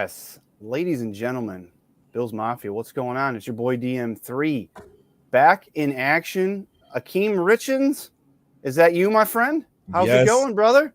Yes, ladies and gentlemen, Bills Mafia, what's going on? It's your boy DM3 back in action. Akeem Richens, is that you, my friend? How's it Yes, going, brother?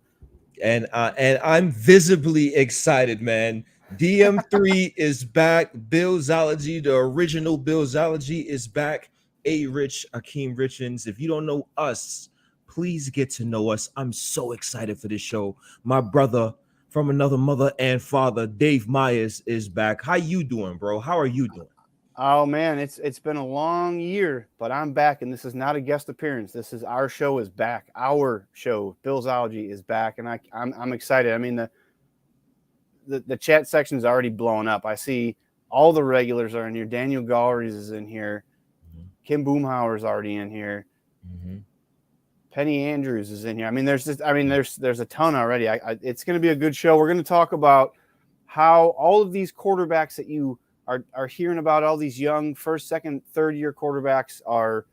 and I'm visibly excited, man. DM3 is back. Billsology, the original Billsology, is back. ARich, Akeem Richens. If you don't know us, please get to know us. I'm so excited for this show. My brother from another mother and father, Dave Myers, is back. How you doing, bro? How are you doing? Oh man, it's been a long year, but I'm back, and this is not a guest appearance. This is our show is back. Our show, Billsology, is back, and I'm excited. I mean the chat section's already blowing up. I see all the regulars are in here. Daniel Galleries is in here. Kim Boomhauer's already in here. Mm-hmm. Penny Andrews is in here. I mean, there's a ton already. It's going to be a good show. We're going to talk about how all of these quarterbacks that you are hearing about, all these young first, second, third year quarterbacks are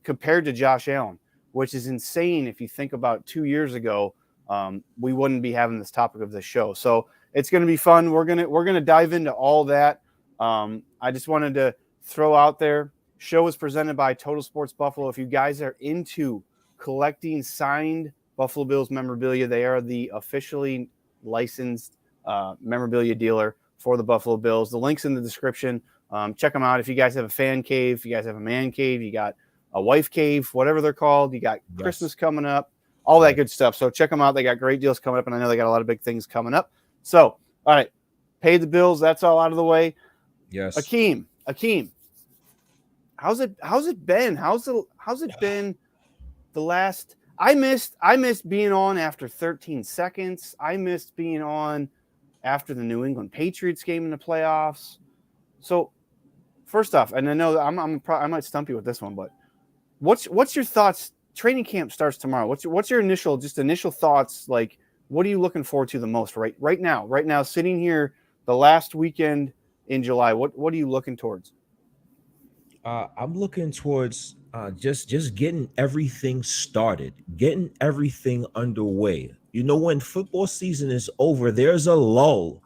compared to Josh Allen, which is insane. If you think about 2 years ago, we wouldn't be having this topic of this show. So it's going to be fun. We're gonna dive into all that. I just wanted to throw out there. Show is presented by Total Sports Buffalo. If you guys are into collecting signed Buffalo Bills memorabilia, they are the officially licensed memorabilia dealer for the Buffalo Bills. The link's in the description. Check them out. If you guys have a fan cave, if you guys have a man cave, you got a wife cave, whatever they're called, you got Christmas coming up, all that good stuff. So check them out. They got great deals coming up, and I know they got a lot of big things coming up. So, all right, pay the bills. That's all out of the way. Yes. Akeem, how's it been? How's it been the last? I missed being on after 13 seconds. I missed being on after the New England Patriots game in the playoffs. So first off, and I know that I might stump you with this one, but what's your thoughts? Training camp starts tomorrow. What's your initial thoughts? Like, what are you looking forward to the most right now, sitting here the last weekend in July? What are you looking towards? I'm looking towards just getting everything started, getting everything underway. You know, when football season is over, there's a lull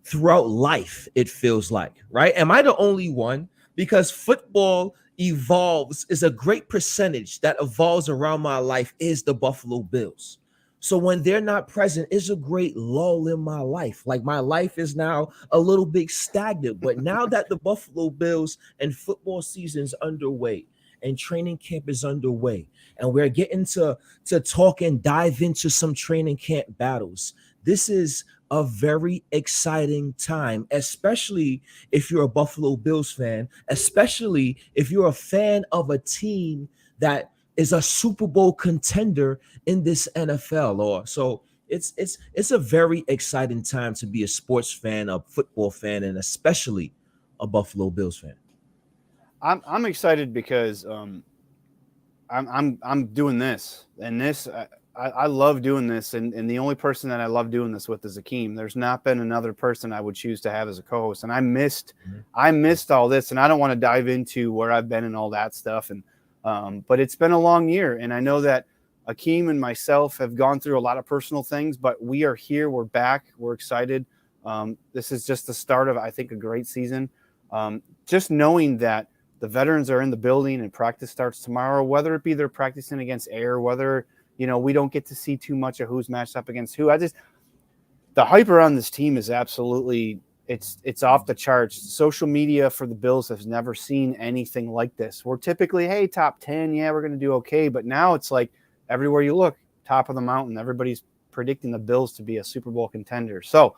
throughout life, it feels like, right? Am I the only one? Because football evolves, is a great percentage that evolves around my life is the Buffalo Bills. So when they're not present, it's a great lull in my life. Like, my life is now a little bit stagnant. But now that the Buffalo Bills and football season's underway and training camp is underway, and we're getting to talk and dive into some training camp battles, this is a very exciting time, especially if you're a Buffalo Bills fan, especially if you're a fan of a team that is a Super Bowl contender in this NFL. Or so it's a very exciting time to be a sports fan, a football fan, and especially a Buffalo Bills fan. I'm excited because I'm doing this, and I love doing this, and the only person that I love doing this with is Akeem. There's not been another person I would choose to have as a co-host, and I missed all this, and I don't want to dive into where I've been and all that stuff, and but it's been a long year, and I know that Akeem and myself have gone through a lot of personal things, but we are here, we're back, we're excited. This is just the start of, I think, a great season. Just knowing that the veterans are in the building and practice starts tomorrow, whether it be they're practicing against air, whether, we don't get to see too much of who's matched up against who. The hype around this team is absolutely, it's off the charts. Social media for the Bills has never seen anything like this. We're typically, hey, top 10, yeah, we're going to do okay. But now it's like everywhere you look, top of the mountain, everybody's predicting the Bills to be a Super Bowl contender. So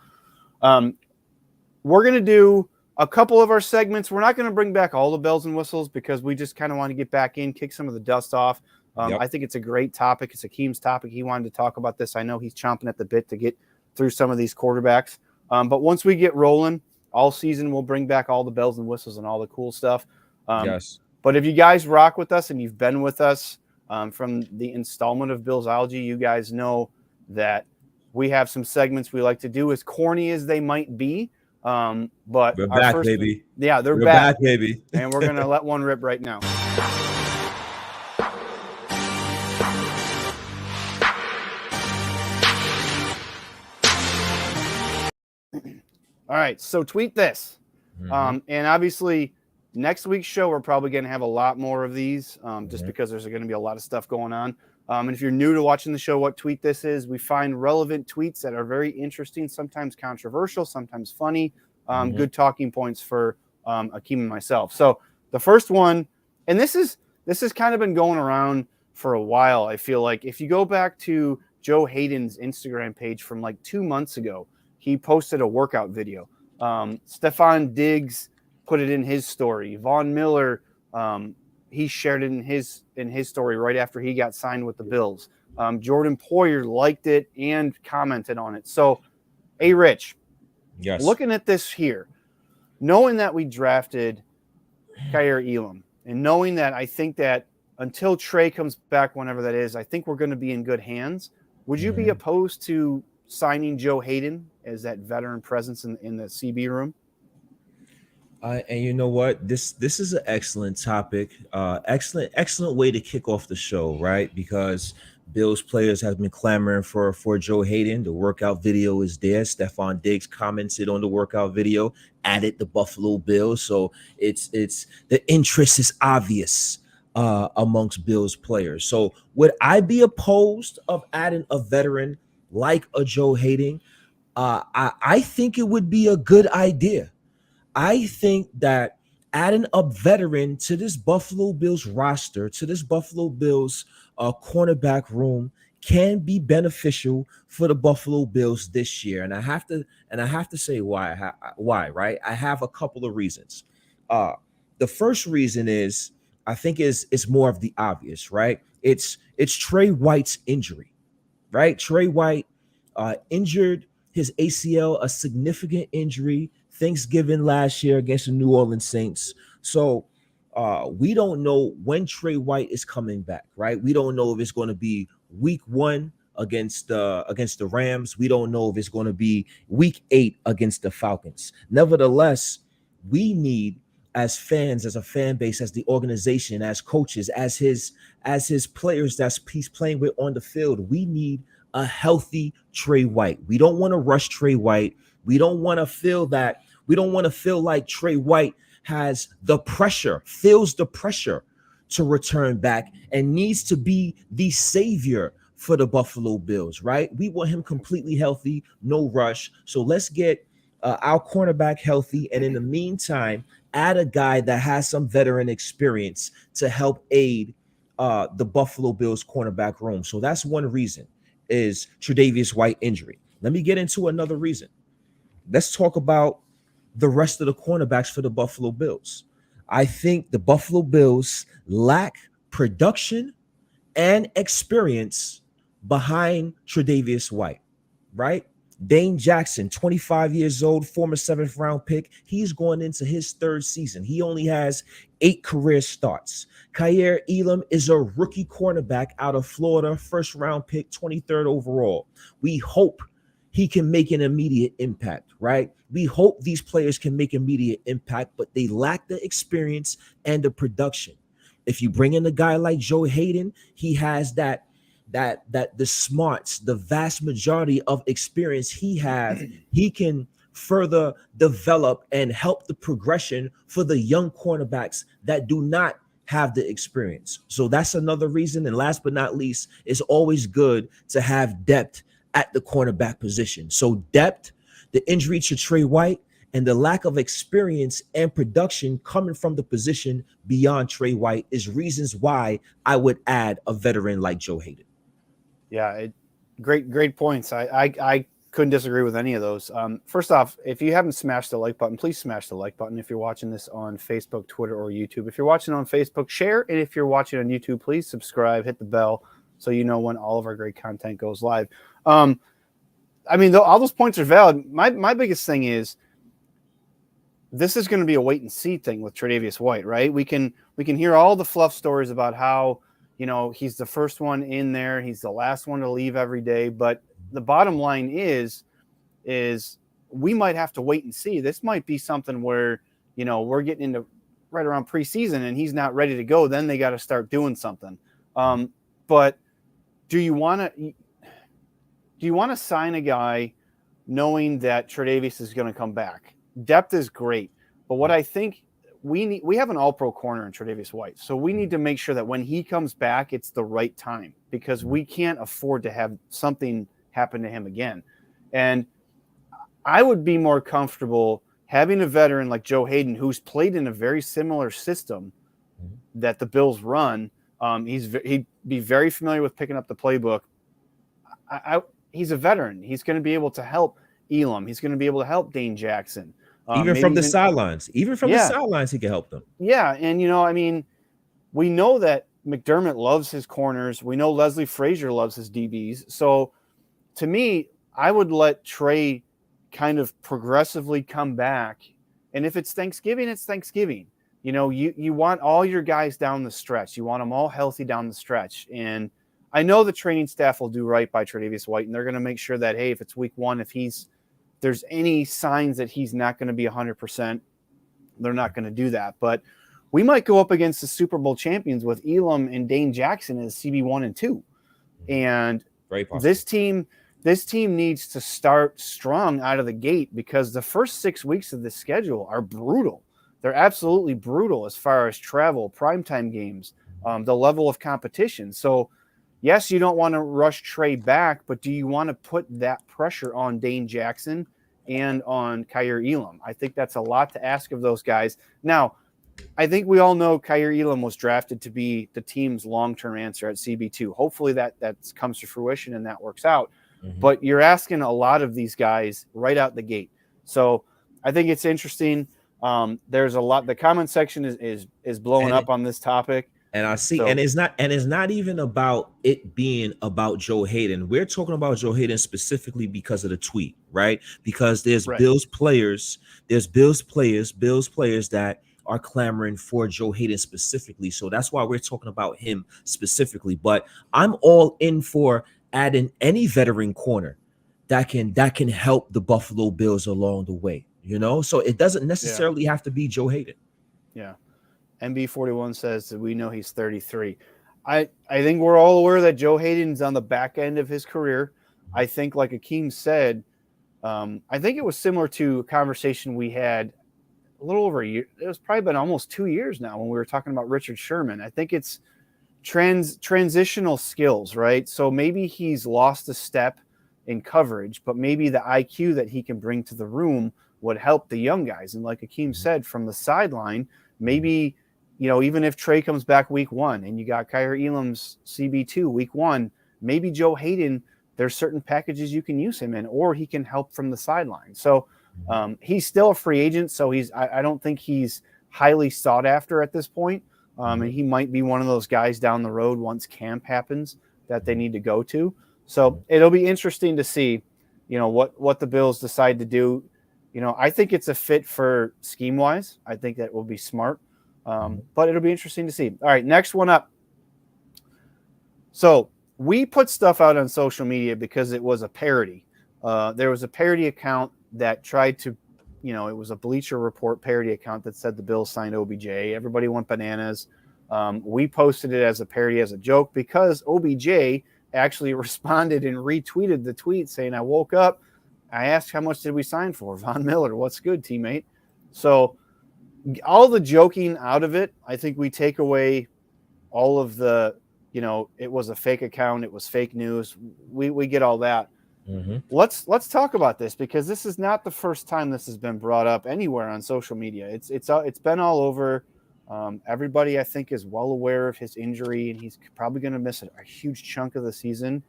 we're going to do a couple of our segments. We're not going to bring back all the bells and whistles because we just kind of want to get back in, kick some of the dust off. I think it's a great topic. It's Akeem's topic. He wanted to talk about this. I know he's chomping at the bit to get through some of these quarterbacks. But once we get rolling, all season, we'll bring back all the bells and whistles and all the cool stuff. Yes. But if you guys rock with us and you've been with us from the installment of Billsology, you guys know that we have some segments we like to do, as corny as they might be. But we're back, baby. Yeah, we're back, baby. And we're going to let one rip right now. All right, so tweet this. Mm-hmm. And obviously, next week's show, we're probably going to have a lot more of these just Mm-hmm. because there's going to be a lot of stuff going on. And if you're new to watching the show, what tweet this is, we find relevant tweets that are very interesting, sometimes controversial, sometimes funny, Mm-hmm. good talking points for Akeem and myself. So the first one, and this has kind of been going around for a while. I feel like if you go back to Joe Hayden's Instagram page from like 2 months ago, he posted a workout video. Stefan Diggs put it in his story. Von Miller, he shared it in his story right after he got signed with the Bills. Jordan Poyer liked it and commented on it. So, ARich, Yes. looking at this here, knowing that we drafted Kaiir Elam, and knowing that I think that until Trey comes back, whenever that is, I think we're going to be in good hands. Would you be Mm-hmm. opposed to signing Joe Hayden as that veteran presence in the CB room? And you know what? This is an excellent topic. Excellent way to kick off the show, right? Because Bills players have been clamoring for Joe Hayden. The workout video is there. Stefan Diggs commented on the workout video, added the Buffalo Bills. So it's the interest is obvious amongst Bills players. So would I be opposed of adding a veteran like a Joe Hayden? I think it would be a good idea. I think that adding a veteran to this Buffalo Bills roster, to this Buffalo Bills cornerback room, can be beneficial for the Buffalo Bills this year. And I have to say why. Why, right? I have a couple of reasons. Uh, the first reason is I think is more of the obvious, right? It's Trey White's injury, right? Trey White injured his ACL, a significant injury, Thanksgiving last year against the New Orleans Saints. So we don't know when Trey White is coming back, right? We don't know if it's going to be week 1 against the Rams. We don't know if it's going to be week 8 against the Falcons. Nevertheless, we need, as fans, as a fan base, as the organization, as coaches, as his players that he's playing with on the field, we need a healthy Trey White. We don't want to rush Trey White. We don't want to feel like Trey White feels the pressure to return back and needs to be the savior for the Buffalo Bills, right? We want him completely healthy, no rush. So let's get our cornerback healthy. And in the meantime, add a guy that has some veteran experience to help aid the Buffalo Bills cornerback room. So that's one reason, is Tre'Davious White injury. Let me get into another reason. Let's talk about the rest of the cornerbacks for the Buffalo Bills. I think the Buffalo Bills lack production and experience behind Tre'Davious White, right? Dane Jackson, 25 years old, former 7th round pick. He's going into his 3rd season. He only has 8 career starts. Kaiir Elam is a rookie cornerback out of Florida, 1st round pick, 23rd overall. We hope he can make an immediate impact, right? We hope these players can make immediate impact, but they lack the experience and the production. If you bring in a guy like Joe Hayden, he has that the smarts, the vast majority of experience he can further develop and help the progression for the young cornerbacks that do not have the experience. So that's another reason. And last but not least, it's always good to have depth at the cornerback position. So depth, the injury to Trey White, and the lack of experience and production coming from the position beyond Trey White is reasons why I would add a veteran like Joe Hayden. Yeah, great points. I couldn't disagree with any of those. First off, if you haven't smashed the like button, please smash the like button. If you're watching this on Facebook, Twitter, or YouTube, if you're watching on Facebook, share. And if you're watching on YouTube, please subscribe, hit the bell so you know when all of our great content goes live. I mean, all those points are valid. My biggest thing is this is going to be a wait and see thing with Tre'Davious White, right? We can hear all the fluff stories about how, you know, he's the first one in there, he's the last one to leave every day, but the bottom line is we might have to wait and see. This might be something where, you know, we're getting into right around preseason and he's not ready to go. Then they got to start doing something. But do you want to sign a guy knowing that Tre'Davious is going to come back. Depth is great, but what I think we have an all-pro corner in Tre'Davious White, so we need to make sure that when he comes back, it's the right time, because we can't afford to have something happen to him again. And I would be more comfortable having a veteran like Joe Hayden, who's played in a very similar system that the Bills run. He'd be very familiar with picking up the playbook. He's a veteran. He's going to be able to help Elam. He's going to be able to help Dane Jackson. Even from the sidelines. Even from the sidelines, he can help them. Yeah, and, I mean, we know that McDermott loves his corners. We know Leslie Frazier loves his DBs. So, to me, I would let Trey kind of progressively come back. And if it's Thanksgiving, it's Thanksgiving. You want all your guys down the stretch. You want them all healthy down the stretch. And I know the training staff will do right by Tre'Davious White, and they're going to make sure that, hey, if it's week one, if there's any signs that he's not going to be 100%, they're not going to do that. But we might go up against the Super Bowl champions with Elam and Dane Jackson as CB1 and 2. And this team needs to start strong out of the gate, because the first 6 weeks of the schedule are brutal. They're absolutely brutal as far as travel, primetime games, the level of competition. So, yes, you don't want to rush Trey back, but do you want to put that pressure on Dane Jackson and on Kaiir Elam? I think that's a lot to ask of those guys. Now, I think we all know Kaiir Elam was drafted to be the team's long-term answer at CB2. Hopefully that comes to fruition and that works out. Mm-hmm. But you're asking a lot of these guys right out the gate. So I think it's interesting. There's a lot. The comment section is blowing up on this topic. And I see, and it's not even about it being about Joe Hayden. We're talking about Joe Hayden specifically because of the tweet, right? Because there's Bills players that are clamoring for Joe Hayden specifically. So that's why we're talking about him specifically. But I'm all in for adding any veteran corner that can help the Buffalo Bills along the way. So it doesn't necessarily have to be Joe Hayden. Yeah. MB41 says that we know he's 33. I think we're all aware that Joe Hayden's on the back end of his career. I think, like Akeem said, I think it was similar to a conversation we had a little over a year. It was probably been almost 2 years now when we were talking about Richard Sherman. I think it's transitional skills, right? So maybe he's lost a step in coverage, but maybe the IQ that he can bring to the room would help the young guys. And like Akeem said, from the sideline, maybe – even if Trey comes back week one and you got Kaiir Elam's CB2 week one, maybe Joe Hayden, there's certain packages you can use him in, or he can help from the sideline. So he's still a free agent. So I don't think he's highly sought after at this point. And he might be one of those guys down the road once camp happens that they need to go to. So it'll be interesting to see, what the Bills decide to do. I think it's a fit for scheme wise. I think that will be smart. But it'll be interesting to see. All right, next one up. So we put stuff out on social media because it was a parody. There was a parody account that tried to, it was a Bleacher Report parody account that said the Bills signed OBJ. Everybody went bananas. We posted it as a parody, as a joke, because OBJ actually responded and retweeted the tweet saying, I woke up, I asked how much did we sign for? Von Miller, what's good, teammate? So all the joking out of it, I think we take away all of the, it was a fake account, it was fake news. We get all that. Mm-hmm. Let's talk about this, because this is not the first time this has been brought up anywhere on social media. It's been all over. Everybody, I think, is well aware of his injury, and he's probably going to miss a huge chunk of the season.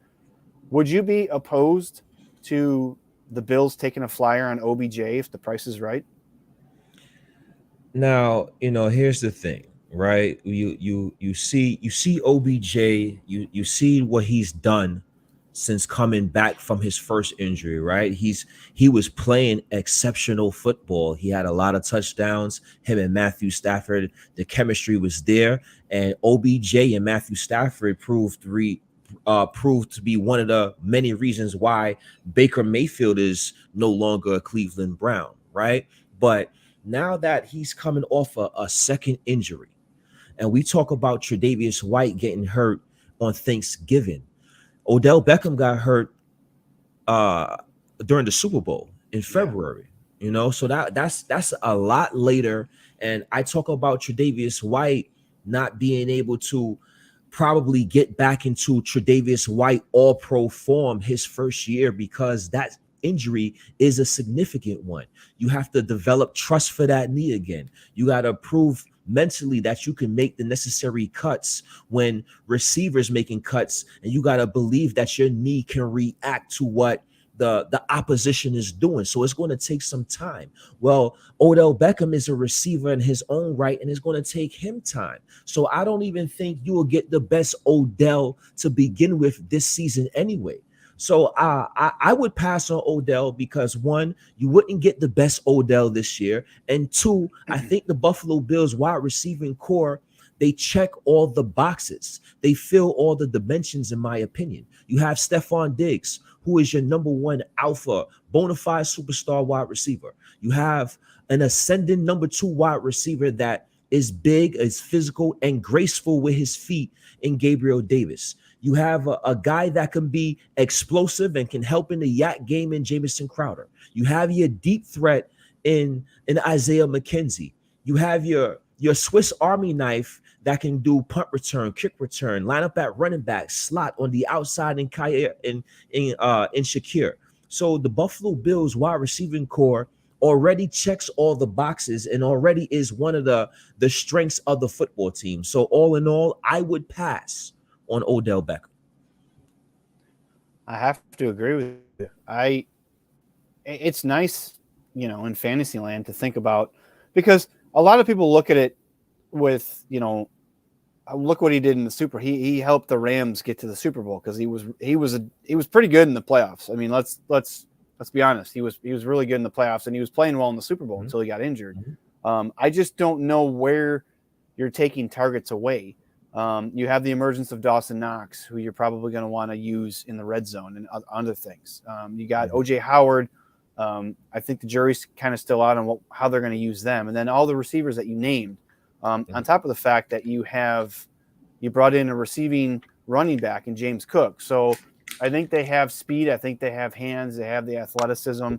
Would you be opposed to the Bills taking a flyer on OBJ if the price is right? Now, here's the thing, right? You see OBJ, you see what he's done since coming back from his first injury, right? He was playing exceptional football. He had a lot of touchdowns. Him and Matthew Stafford, the chemistry was there, and OBJ and Matthew Stafford proved to be one of the many reasons why Baker Mayfield is no longer a Cleveland Brown, right? But now that he's coming off a second injury, and we talk about Tre'Davious White getting hurt on Thanksgiving, Odell Beckham got hurt during the Super Bowl in February. You know, so that's a lot later. And I talk about Tre'Davious White not being able to probably get back into Tre'Davious White all pro form his first year because that injury is a significant one. You have to develop trust for that knee again. You got to prove mentally that you can make the necessary cuts when receivers making cuts, and you got to believe that your knee can react to what the opposition is doing. So it's going to take some time. Well, Odell Beckham is a receiver in his own right, and it's going to take him time. So I don't even think you will get the best Odell to begin with this season anyway. So I would pass on Odell because one, you wouldn't get the best Odell this year, and two, I think the Buffalo Bills wide receiving core, they check all the boxes. They fill all the dimensions, in my opinion. You have Stephon Diggs, who is your number one alpha, bona fide superstar wide receiver. You have an ascending number two wide receiver that is big, is physical, and graceful with his feet in Gabriel Davis. You have a guy that can be explosive and can help in the yak game in Jamison Crowder. You have your deep threat in Isaiah McKenzie. You have your Swiss Army knife that can do punt return, kick return, line up at running back, slot on the outside in Shakir. So the Buffalo Bills wide receiving core already checks all the boxes and already is one of the strengths of the football team. So all in all, I would pass on Odell Beckham. I have to agree with you. It's nice, you know, in fantasy land to think about, because a lot of people look at it with, you know, look what he did in the he helped the Rams get to the Super Bowl because he was pretty good in the playoffs. I mean, let's be honest. He was really good in the playoffs, and he was playing well in the Super Bowl until he got injured. I just don't know where you're taking targets away. You have the emergence of Dawson Knox, who you're probably going to want to use in the red zone and other things. You got OJ Howard. I think the jury's kind of still out on how they're going to use them. And then all the receivers that you named, on top of the fact that you brought in a receiving running back in James Cook. So I think they have speed. I think they have hands. They have the athleticism,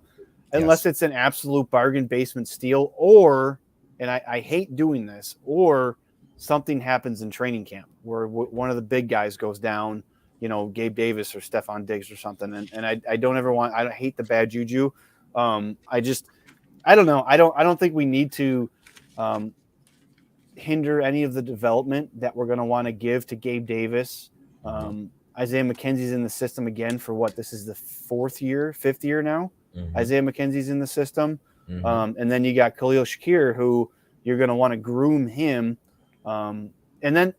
unless it's an absolute bargain basement steal, or, and I hate doing this, or something happens in training camp where one of the big guys goes down, you know, Gabe Davis or Stephon Diggs or something. And I don't ever want, I hate the bad juju. I don't know. I don't think we need to hinder any of the development that we're going to want to give to Gabe Davis. Isaiah McKenzie's in the system again for what? This is the fifth year now. Isaiah McKenzie's in the system. And then you got Khalil Shakir, who you're going to want to groom him. And then,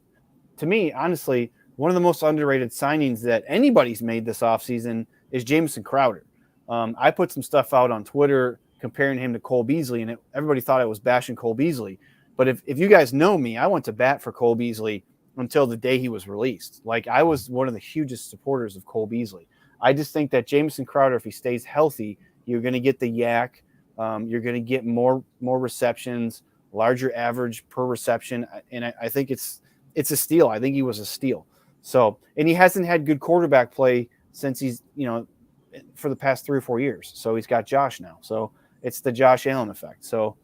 to me, honestly, one of the most underrated signings that anybody's made this offseason is Jamison Crowder. I put some stuff out on Twitter comparing him to Cole Beasley, and everybody thought I was bashing Cole Beasley. But if you guys know me, I went to bat for Cole Beasley until the day he was released. Like, I was one of the hugest supporters of Cole Beasley. I just think that Jamison Crowder, if he stays healthy, you're going to get the yak. You're going to get more receptions, larger average per reception, and I think it's a steal. I think he was a steal. So, and he hasn't had good quarterback play since he's, you know, for the past 3 or 4 years. So he's got Josh now. So it's the Josh Allen effect. So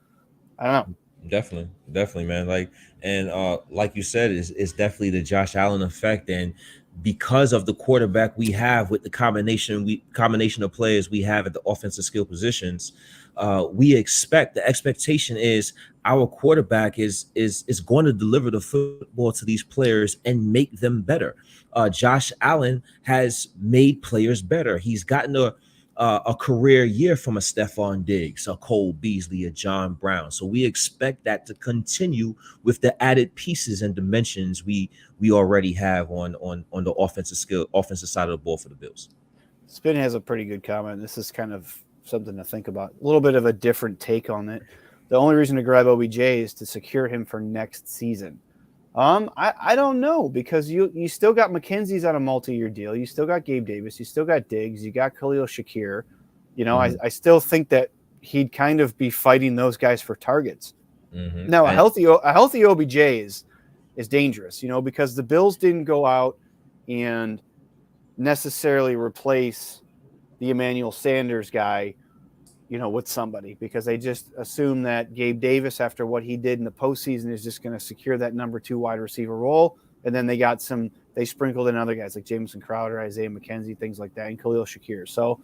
I don't know. Definitely, man. Like you said, it's definitely the Josh Allen effect, and because of the quarterback we have with the combination of players we have at the offensive skill positions, the expectation is our quarterback is going to deliver the football to these players and make them better. Josh Allen has made players better. He's gotten a career year from a Stephon Diggs, a Cole Beasley, a John Brown. So we expect that to continue with the added pieces and dimensions we already have on the offensive side of the ball for the Bills. Spin has a pretty good comment. This is kind of something to think about. A little bit of a different take on it. The only reason to grab OBJ is to secure him for next season. I don't know, because you still got McKenzie's on a multi-year deal. You still got Gabe Davis. You still got Diggs. You got Khalil Shakir. You know, I still think that he'd kind of be fighting those guys for targets. Now, a healthy OBJ is dangerous, you know, because the Bills didn't go out and necessarily replace the Emmanuel Sanders guy, with somebody, because they just assume that Gabe Davis, after what he did in the postseason, is just going to secure that number 2 wide receiver role. And then they sprinkled in other guys like Jamison Crowder, Isaiah McKenzie, things like that, and Khalil Shakir. So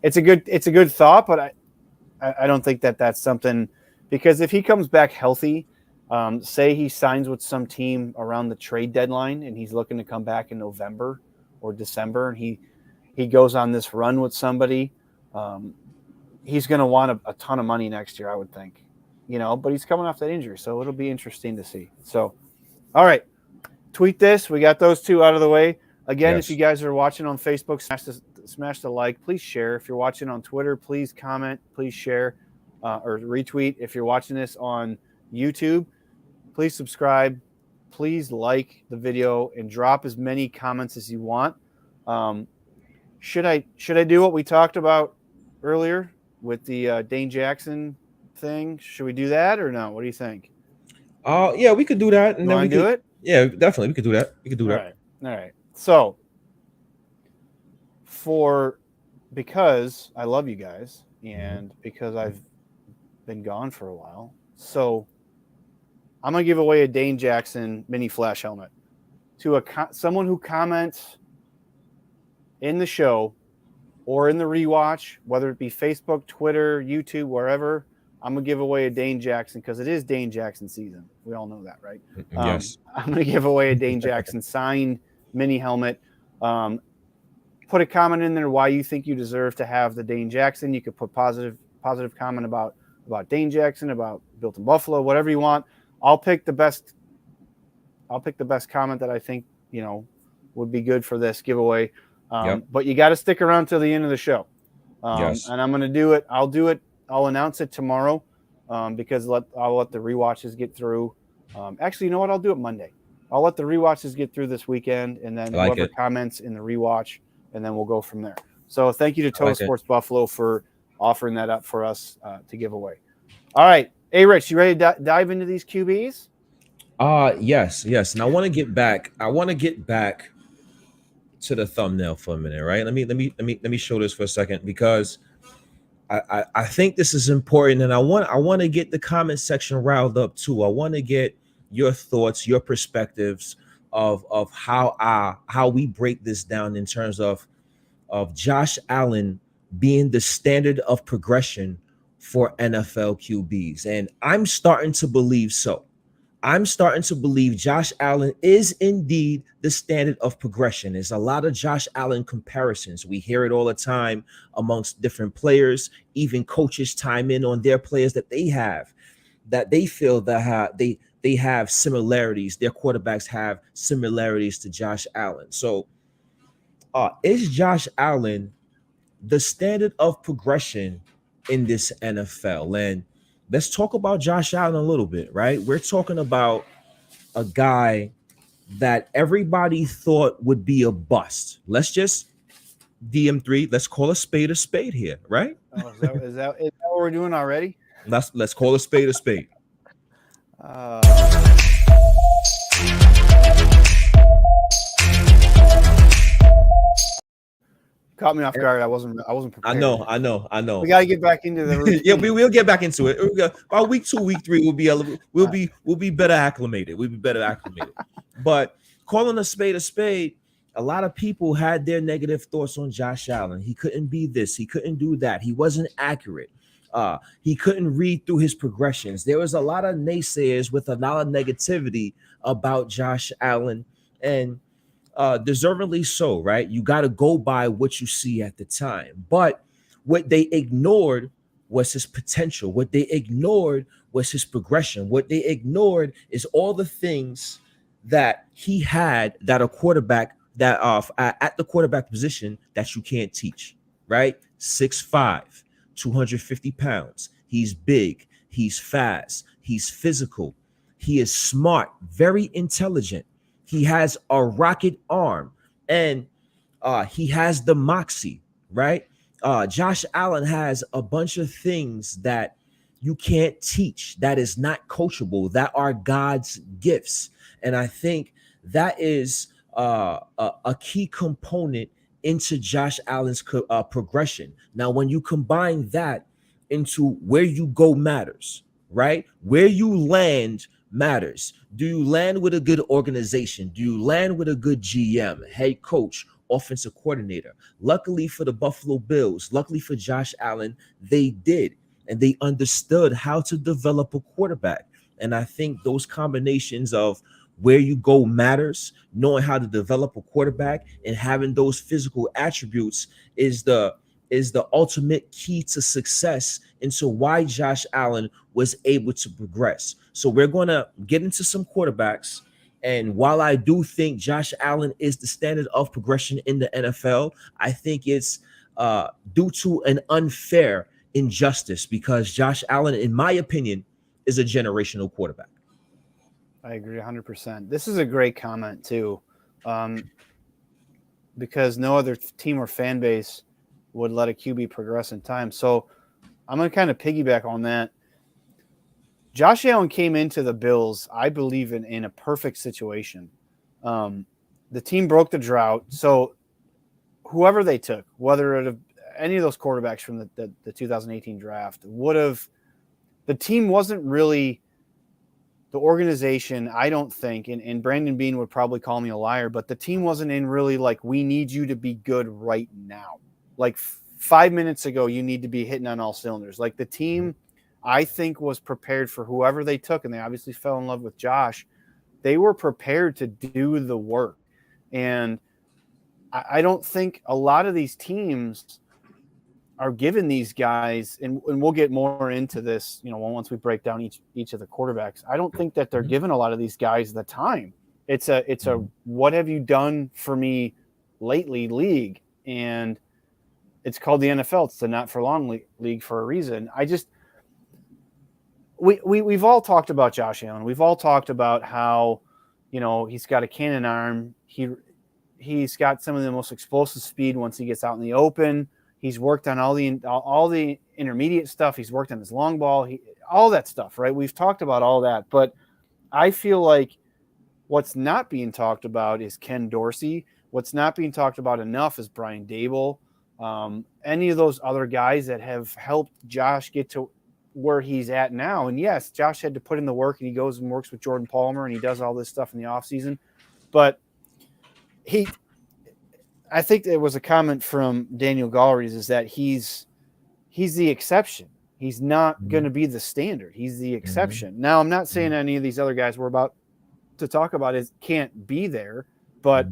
it's a good thought, but I don't think that that's something, because if he comes back healthy, say he signs with some team around the trade deadline and he's looking to come back in November or December, and he goes on this run with somebody, he's going to want a ton of money next year, I would think, but he's coming off that injury. So it'll be interesting to see. So, all right, tweet this. We got those 2 out of the way. Again, Yes. If you guys are watching on Facebook, smash the like, please share. If you're watching on Twitter, please comment, please share, or retweet. If you're watching this on YouTube, please subscribe, please like the video, and drop as many comments as you want. Should I do what we talked about earlier with the Dane Jackson thing? Should we do that or no? What do you think? Yeah, we could do that, and You then want we to do could. it? Yeah, definitely, we could do that. We could do that. All right. So, because I love you guys, and because I've been gone for a while, so I'm gonna give away a Dane Jackson mini flash helmet to someone who comments in the show or in the rewatch, whether it be Facebook, Twitter, YouTube, wherever. I'm gonna give away a Dane Jackson, because it is Dane Jackson season. We all know that, right? Yes. I'm gonna give away a Dane Jackson signed mini helmet. Put a comment in there why you think you deserve to have the Dane Jackson. You could put positive comment about Dane Jackson, about Built in Buffalo, whatever you want. I'll pick the best comment that I think would be good for this giveaway. But you got to stick around till the end of the show. Yes. And I'm going to do it. I'll announce it tomorrow, because I'll let the rewatches get through. Actually, you know what? I'll do it Monday. I'll let the rewatches get through this weekend, and then whoever comments in the rewatch, and then we'll go from there. So thank you to Total Sports Buffalo for offering that up for us to give away. All right. Hey, Rich, you ready to dive into these QBs? Yes. And I want to get back to the thumbnail for a minute, right? Let me show this for a second, because I think this is important, and I want to get the comment section riled up too. I want to get your thoughts, your perspectives of how we break this down in terms of Josh Allen being the standard of progression for NFL QBs. And I'm starting to believe so. I'm starting to believe Josh Allen is indeed the standard of progression. There's a lot of Josh Allen comparisons. We hear it all the time amongst different players, even coaches chime in on their players that they feel that they have similarities. Their quarterbacks have similarities to Josh Allen. So is Josh Allen the standard of progression in this NFL? And let's talk about Josh Allen a little bit, right? We're talking about a guy that everybody thought would be a bust. Let's just DM3. Let's call a spade here, right? Oh, is that what we're doing already? Let's call a spade a spade. Caught me off guard. I wasn't prepared. I know. We got to get back into the routine. Yeah, we'll get back into it. By week 2, week 3, we'll be better acclimated. We'll be better acclimated. But calling a spade, a lot of people had their negative thoughts on Josh Allen. He couldn't be this. He couldn't do that. He wasn't accurate. He couldn't read through his progressions. There was a lot of naysayers with a lot of negativity about Josh Allen, and deservedly so, right? You got to go by what you see at the time. But what they ignored was his potential. What they ignored was his progression. What they ignored is all the things that he had that a quarterback that at the quarterback position that you can't teach, right? 6'5", 250 pounds. He's big. He's fast. He's physical. He is smart, very intelligent. He has a rocket arm, and he has the moxie, right? Josh Allen has a bunch of things that you can't teach, that is not coachable, that are God's gifts. And I think that is a key component into Josh Allen's progression. Now, when you combine that into where you go matters, right? Where you land matters. Do you land with a good organization? Do you land with a good GM, head coach, offensive coordinator? Luckily for the Buffalo Bills, luckily for Josh Allen, they did. And they understood how to develop a quarterback. And I think those combinations of where you go matters, knowing how to develop a quarterback and having those physical attributes is the ultimate key to success into why Josh Allen was able to progress. So we're going to get into some quarterbacks. And while I do think Josh Allen is the standard of progression in the NFL, I think it's due to an unfair injustice because Josh Allen, in my opinion, is a generational quarterback. I agree 100%. This is a great comment too, because no other team or fan base would let a QB progress in time. So I'm going to kind of piggyback on that. Josh Allen came into the Bills, I believe, in a perfect situation. The team broke the drought. So whoever they took, whether it have any of those quarterbacks from the 2018 draft, would have – the team wasn't really – the organization, I don't think, and Brandon Beane would probably call me a liar, but the team wasn't in really like, we need you to be good right now. Like 5 minutes ago, you need to be hitting on all cylinders. Like the team, I think, was prepared for whoever they took, and they obviously fell in love with Josh. They were prepared to do the work. And I don't think a lot of these teams are giving these guys, and we'll get more into this, once we break down each of the quarterbacks. I don't think that they're giving a lot of these guys the time. It's a what have you done for me lately league, and it's called the NFL. It's the not for long league for a reason. We've all talked about Josh Allen. We've all talked about how, he's got a cannon arm. He's got some of the most explosive speed once he gets out in the open. He's worked on all the intermediate stuff. He's worked on his long ball, all that stuff, right? We've talked about all that, but I feel like what's not being talked about is Ken Dorsey. What's not being talked about enough is Brian Dable. Any of those other guys that have helped Josh get to where he's at now. And yes, Josh had to put in the work, and he goes and works with Jordan Palmer, and he does all this stuff in the offseason. But I think there was a comment from Daniel Galleries is that he's the exception. He's not going to be the standard. He's the exception. Now, I'm not saying any of these other guys we're about to talk about can't be there, but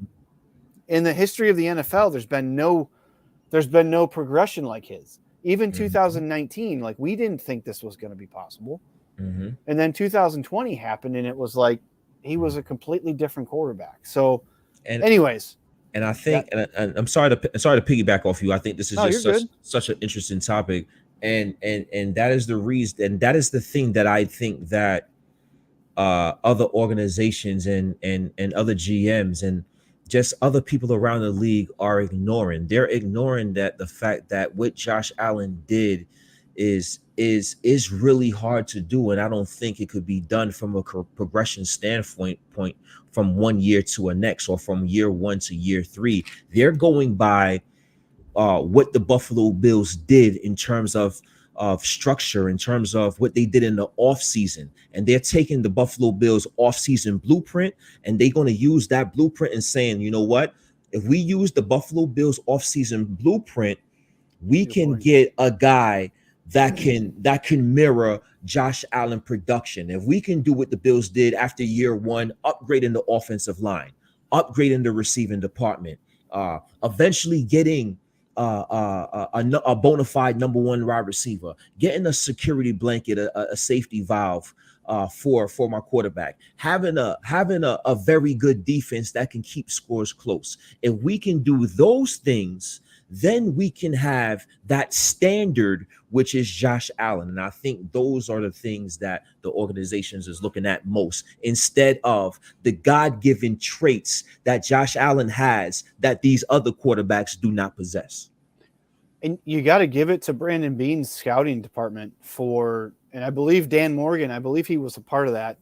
in the history of the NFL, there's been no progression like his. Even 2019, like we didn't think this was going to be possible. And then 2020 happened, and it was like he was a completely different quarterback. So, anyways. And I think, and I'm sorry to piggyback off you. I think this is such an interesting topic, and that is the reason, and that is the thing that I think that other organizations and other GMs and just other people around the league are ignoring. They're ignoring that the fact that what Josh Allen did is really hard to do, and I don't think it could be done from a progression standpoint from 1 year to a next, or from year 1 to year 3. They're going by what the Buffalo Bills did in terms of structure, in terms of what they did in the offseason. And they're taking the Buffalo Bills offseason blueprint, and they're going to use that blueprint and saying, you know what, if we use the Buffalo Bills offseason blueprint, we can get a guy that can mirror Josh Allen production. If we can do what the Bills did after year 1, upgrading the offensive line, upgrading the receiving department, eventually getting a bona fide number 1 wide receiver, getting a security blanket, a safety valve for my quarterback, having a very good defense that can keep scores close. If we can do those things, then we can have that standard, which is Josh Allen. And I think those are the things that the organizations is looking at most, instead of the God-given traits that Josh Allen has that these other quarterbacks do not possess. And you got to give it to Brandon Beane's scouting department and I believe Dan Morgan, I believe he was a part of that,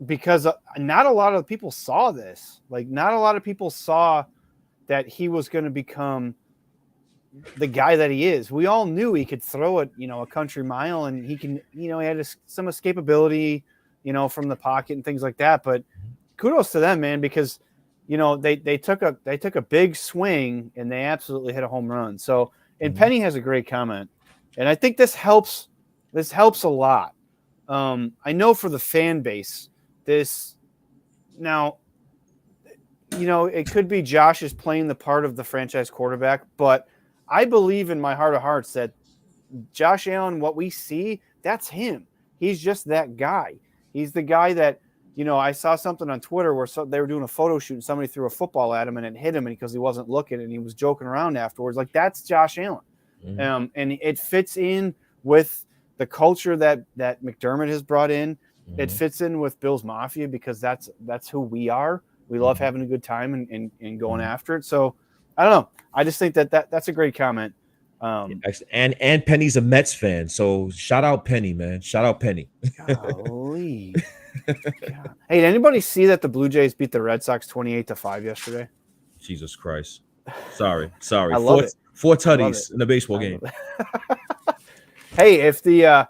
because not a lot of people saw this. Like, not a lot of people saw that he was going to become the guy that he is. We all knew he could throw it, a country mile, and he can, he had some escapability, from the pocket and things like that. But kudos to them, man, because they took a big swing and they absolutely hit a home run. So, and Penny has a great comment, and I think this helps a lot. I know for the fan base, this now, it could be Josh is playing the part of the franchise quarterback, but I believe in my heart of hearts that Josh Allen, what we see, that's him. He's just that guy. He's the guy that, I saw something on Twitter where they were doing a photo shoot and somebody threw a football at him and it hit him because he wasn't looking and he was joking around afterwards. Like, that's Josh Allen. And it fits in with the culture that McDermott has brought in. It fits in with Bills Mafia because that's who we are. We love having a good time and going after it. So I don't know. I just think that's a great comment. And Penny's a Mets fan, so shout out Penny, man. Shout out Penny. Golly. God. Hey, did anybody see that the Blue Jays beat the Red Sox 28-5 yesterday? Jesus Christ. Sorry. I love it. Four tutties in the baseball game. Hey, if the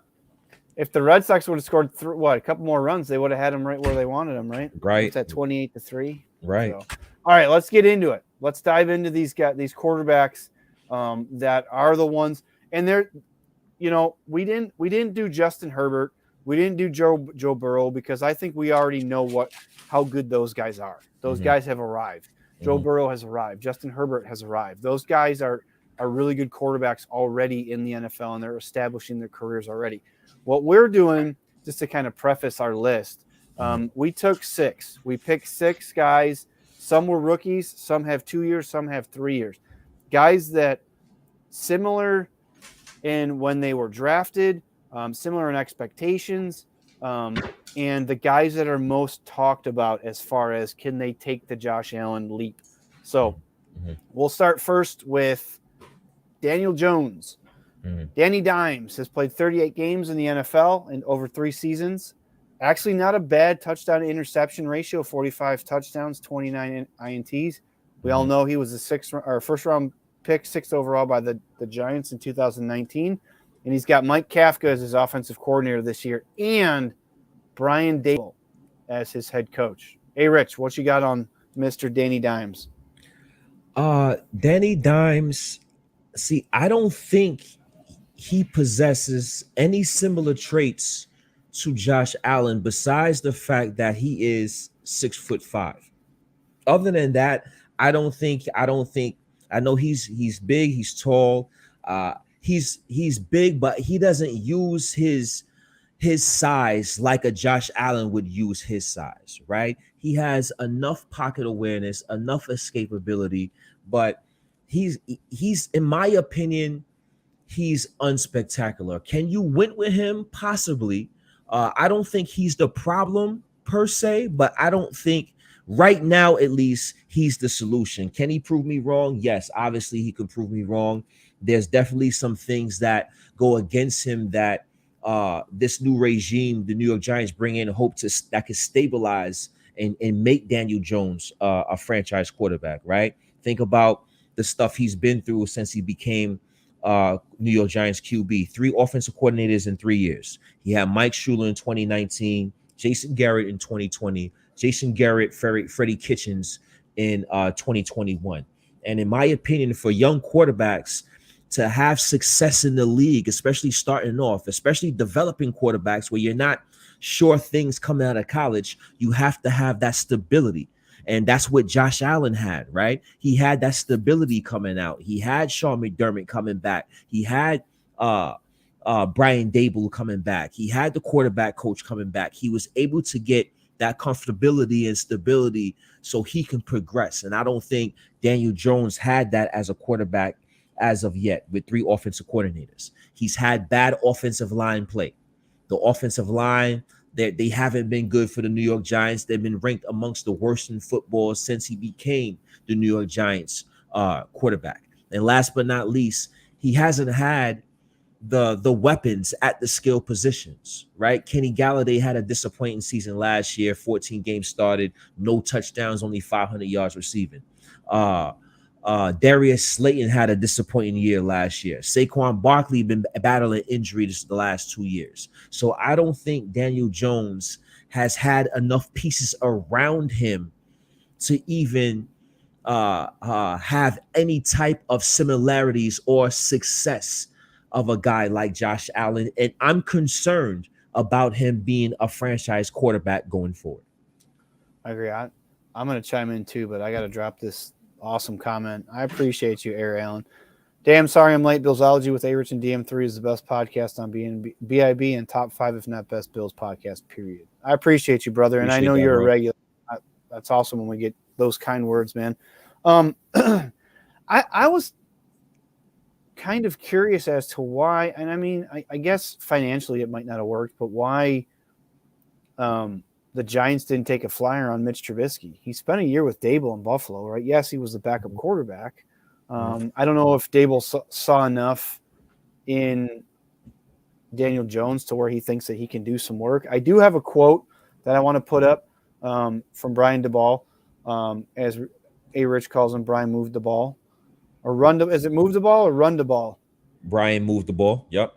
Red Sox would have scored a couple more runs, they would have had them right where they wanted them, right? Right. It's at 28-3. Right. So, all right, let's get into it. Let's dive into these quarterbacks that are the ones, and they're, we didn't do Justin Herbert, we didn't do Joe Burrow because I think we already know how good those guys are. Those guys have arrived. Joe Burrow has arrived. Justin Herbert has arrived. Those guys are really good quarterbacks already in the NFL, and they're establishing their careers already. What we're doing, just to kind of preface our list, we took 6. We picked 6 guys. Some were rookies. Some have 2 years. Some have 3 years. Guys that similar in when they were drafted, similar in expectations, and the guys that are most talked about as far as can they take the Josh Allen leap. So we'll start first with Daniel Jones. Danny Dimes has played 38 games in the NFL in over 3 seasons. Actually, not a bad touchdown to interception ratio, 45 touchdowns, 29 INTs. We all know he was a first round pick, 6th overall by the Giants in 2019. And he's got Mike Kafka as his offensive coordinator this year and Brian Dable as his head coach. Hey, Rich, what you got on Mr. Danny Dimes? Danny Dimes, see, I don't think he possesses any similar traits to Josh Allen besides the fact that he is 6'5". Other than that, I know he's big, he's tall, he's big, but he doesn't use his size like a Josh Allen would use his size, right? He has enough pocket awareness, enough escapability, but he's in my opinion, he's unspectacular. Can you win with him? Possibly. I don't think he's the problem per se, but I don't think right now, at least, he's the solution. Can he prove me wrong? Yes, obviously he can prove me wrong. There's definitely some things that go against him that this new regime, the New York Giants, bring in hope that can stabilize and make Daniel Jones a franchise quarterback, right? Think about the stuff he's been through since he became New York Giants QB. 3 offensive coordinators in 3 years. He had Mike Shula in 2019, Jason Garrett in 2020, Jason Garrett, Freddie Kitchens in 2021. And in my opinion, for young quarterbacks to have success in the league, especially starting off, especially developing quarterbacks where you're not sure things coming out of college, you have to have that stability. And that's what Josh Allen had, right? He had that stability coming out. He had Sean McDermott coming back. He had Brian Dable coming back. He had the quarterback coach coming back. He was able to get that comfortability and stability so he can progress. And I don't think Daniel Jones had that as a quarterback as of yet with 3 offensive coordinators. He's had bad offensive line play. The offensive line, they haven't been good for the New York Giants. They've been ranked amongst the worst in football since he became the New York Giants quarterback. And last but not least, he hasn't had the weapons at the skill positions, right? Kenny Galladay had a disappointing season last year, 14 games started, no touchdowns, only 500 yards receiving. Darius Slayton had a disappointing year last year. Saquon Barkley been battling injuries the last 2 years. So I don't think Daniel Jones has had enough pieces around him to even have any type of similarities or success of a guy like Josh Allen. And I'm concerned about him being a franchise quarterback going forward. I agree. I'm going to chime in too, but I got to drop this awesome comment. I appreciate you, Air Allen. Damn sorry I'm late. Billsology with ARich and DM3 is the best podcast on BIB and top 5, if not best, Bills podcast, period. I appreciate you, brother. And I know you're a regular. That's awesome when we get those kind words, man. I was kind of curious as to why, and I mean, I guess financially it might not have worked, but why the Giants didn't take a flyer on Mitch Trubisky. He spent a year with Dable in Buffalo, right? Yes, he was the backup quarterback. I don't know if Dable saw enough in Daniel Jones to where he thinks that he can do some work. I do have a quote that I want to put up from Brian DeBall, as ARich calls him. Brian moved the ball, or run. Is it move the ball or run the ball? Brian moved the ball. Yep.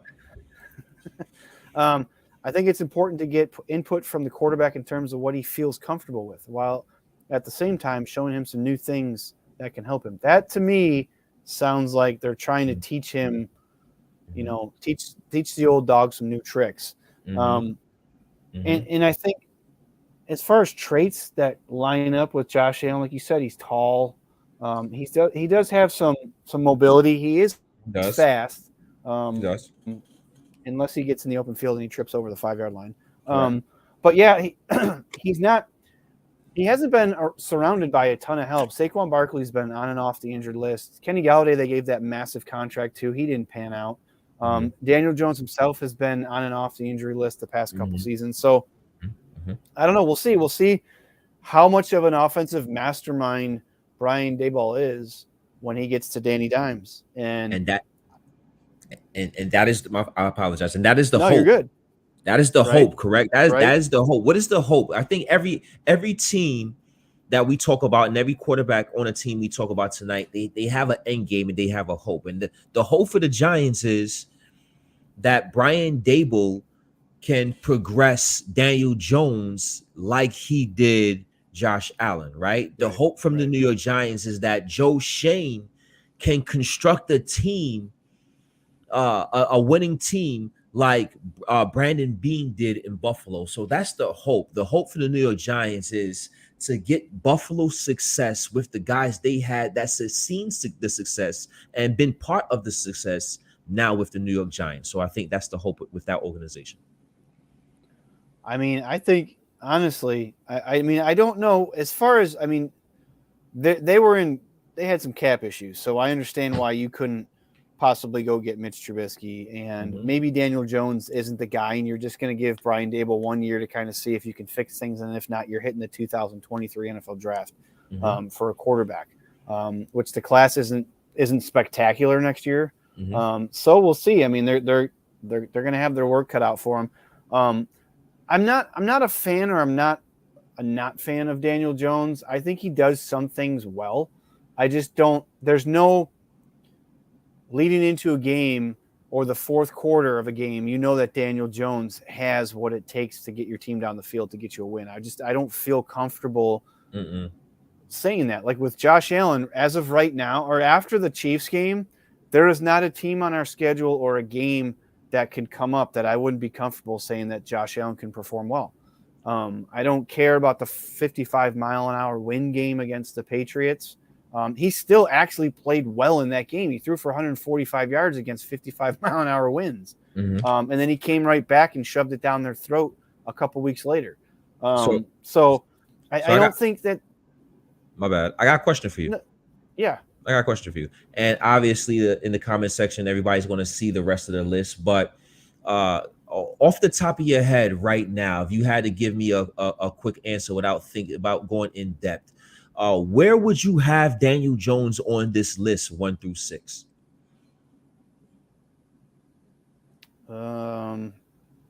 I think it's important to get input from the quarterback in terms of what he feels comfortable with, while at the same time showing him some new things that can help him. That to me sounds like they're trying to teach him, teach the old dog some new tricks. And I think as far as traits that line up with Josh Allen, like you said, he's tall. He does have some mobility. He is fast. He does. Unless he gets in the open field and he trips over the 5-yard line. But yeah, he hasn't been surrounded by a ton of help. Saquon Barkley's been on and off the injured list. Kenny Galladay, they gave that massive contract to. He didn't pan out. Daniel Jones himself has been on and off the injury list the past couple seasons. So I don't know. We'll see. We'll see how much of an offensive mastermind Brian Daboll is when he gets to Danny Dimes. And that is I apologize. And that is the hope. You're good. That is the hope, correct? That is the hope. What is the hope? I think every team that we talk about and every quarterback on a team we talk about tonight, they have an end game and they have a hope. And the hope for the Giants is that Brian Daboll can progress Daniel Jones like he did Josh Allen, right? The hope from the New York Giants is that Joe Shane can construct a team, a winning team like Brandon Beane did in Buffalo. So that's the hope. The hope for the New York Giants is to get Buffalo success with the guys they had that's seen the success and been part of the success now with the New York Giants. So I think that's the hope with that organization. I mean, I think honestly, I mean, I don't know as far as, I mean, they had some cap issues. So I understand why you couldn't possibly go get Mitch Trubisky, and maybe Daniel Jones isn't the guy, and you're just going to give Brian Daboll 1 year to kind of see if you can fix things. And if not, you're hitting the 2023 NFL draft for a quarterback, which the class isn't spectacular next year. So we'll see. I mean, they're going to have their work cut out for them. I'm not a fan, or I'm not a not fan of Daniel Jones. I think he does some things well. I just don't. There's no leading into a game or the fourth quarter of a game, you know that Daniel Jones has what it takes to get your team down the field to get you a win. I don't feel comfortable saying that. Like with Josh Allen, as of right now, or after the Chiefs game, there is not a team on our schedule or a game that could come up that I wouldn't be comfortable saying that Josh Allen can perform well. I don't care about the 55-mile-an-hour win game against the Patriots. He still actually played well in that game. He threw for 145 yards against 55-mile-an-hour winds. And then he came right back and shoved it down their throat a couple weeks later. So I don't think that. My bad. I got a question for you. Yeah. I got a question for you. And obviously, in the comment section, everybody's going to see the rest of the list. But off the top of your head right now, if you had to give me a quick answer without thinking about going in depth, where would you have Daniel Jones on this list, 1 through 6?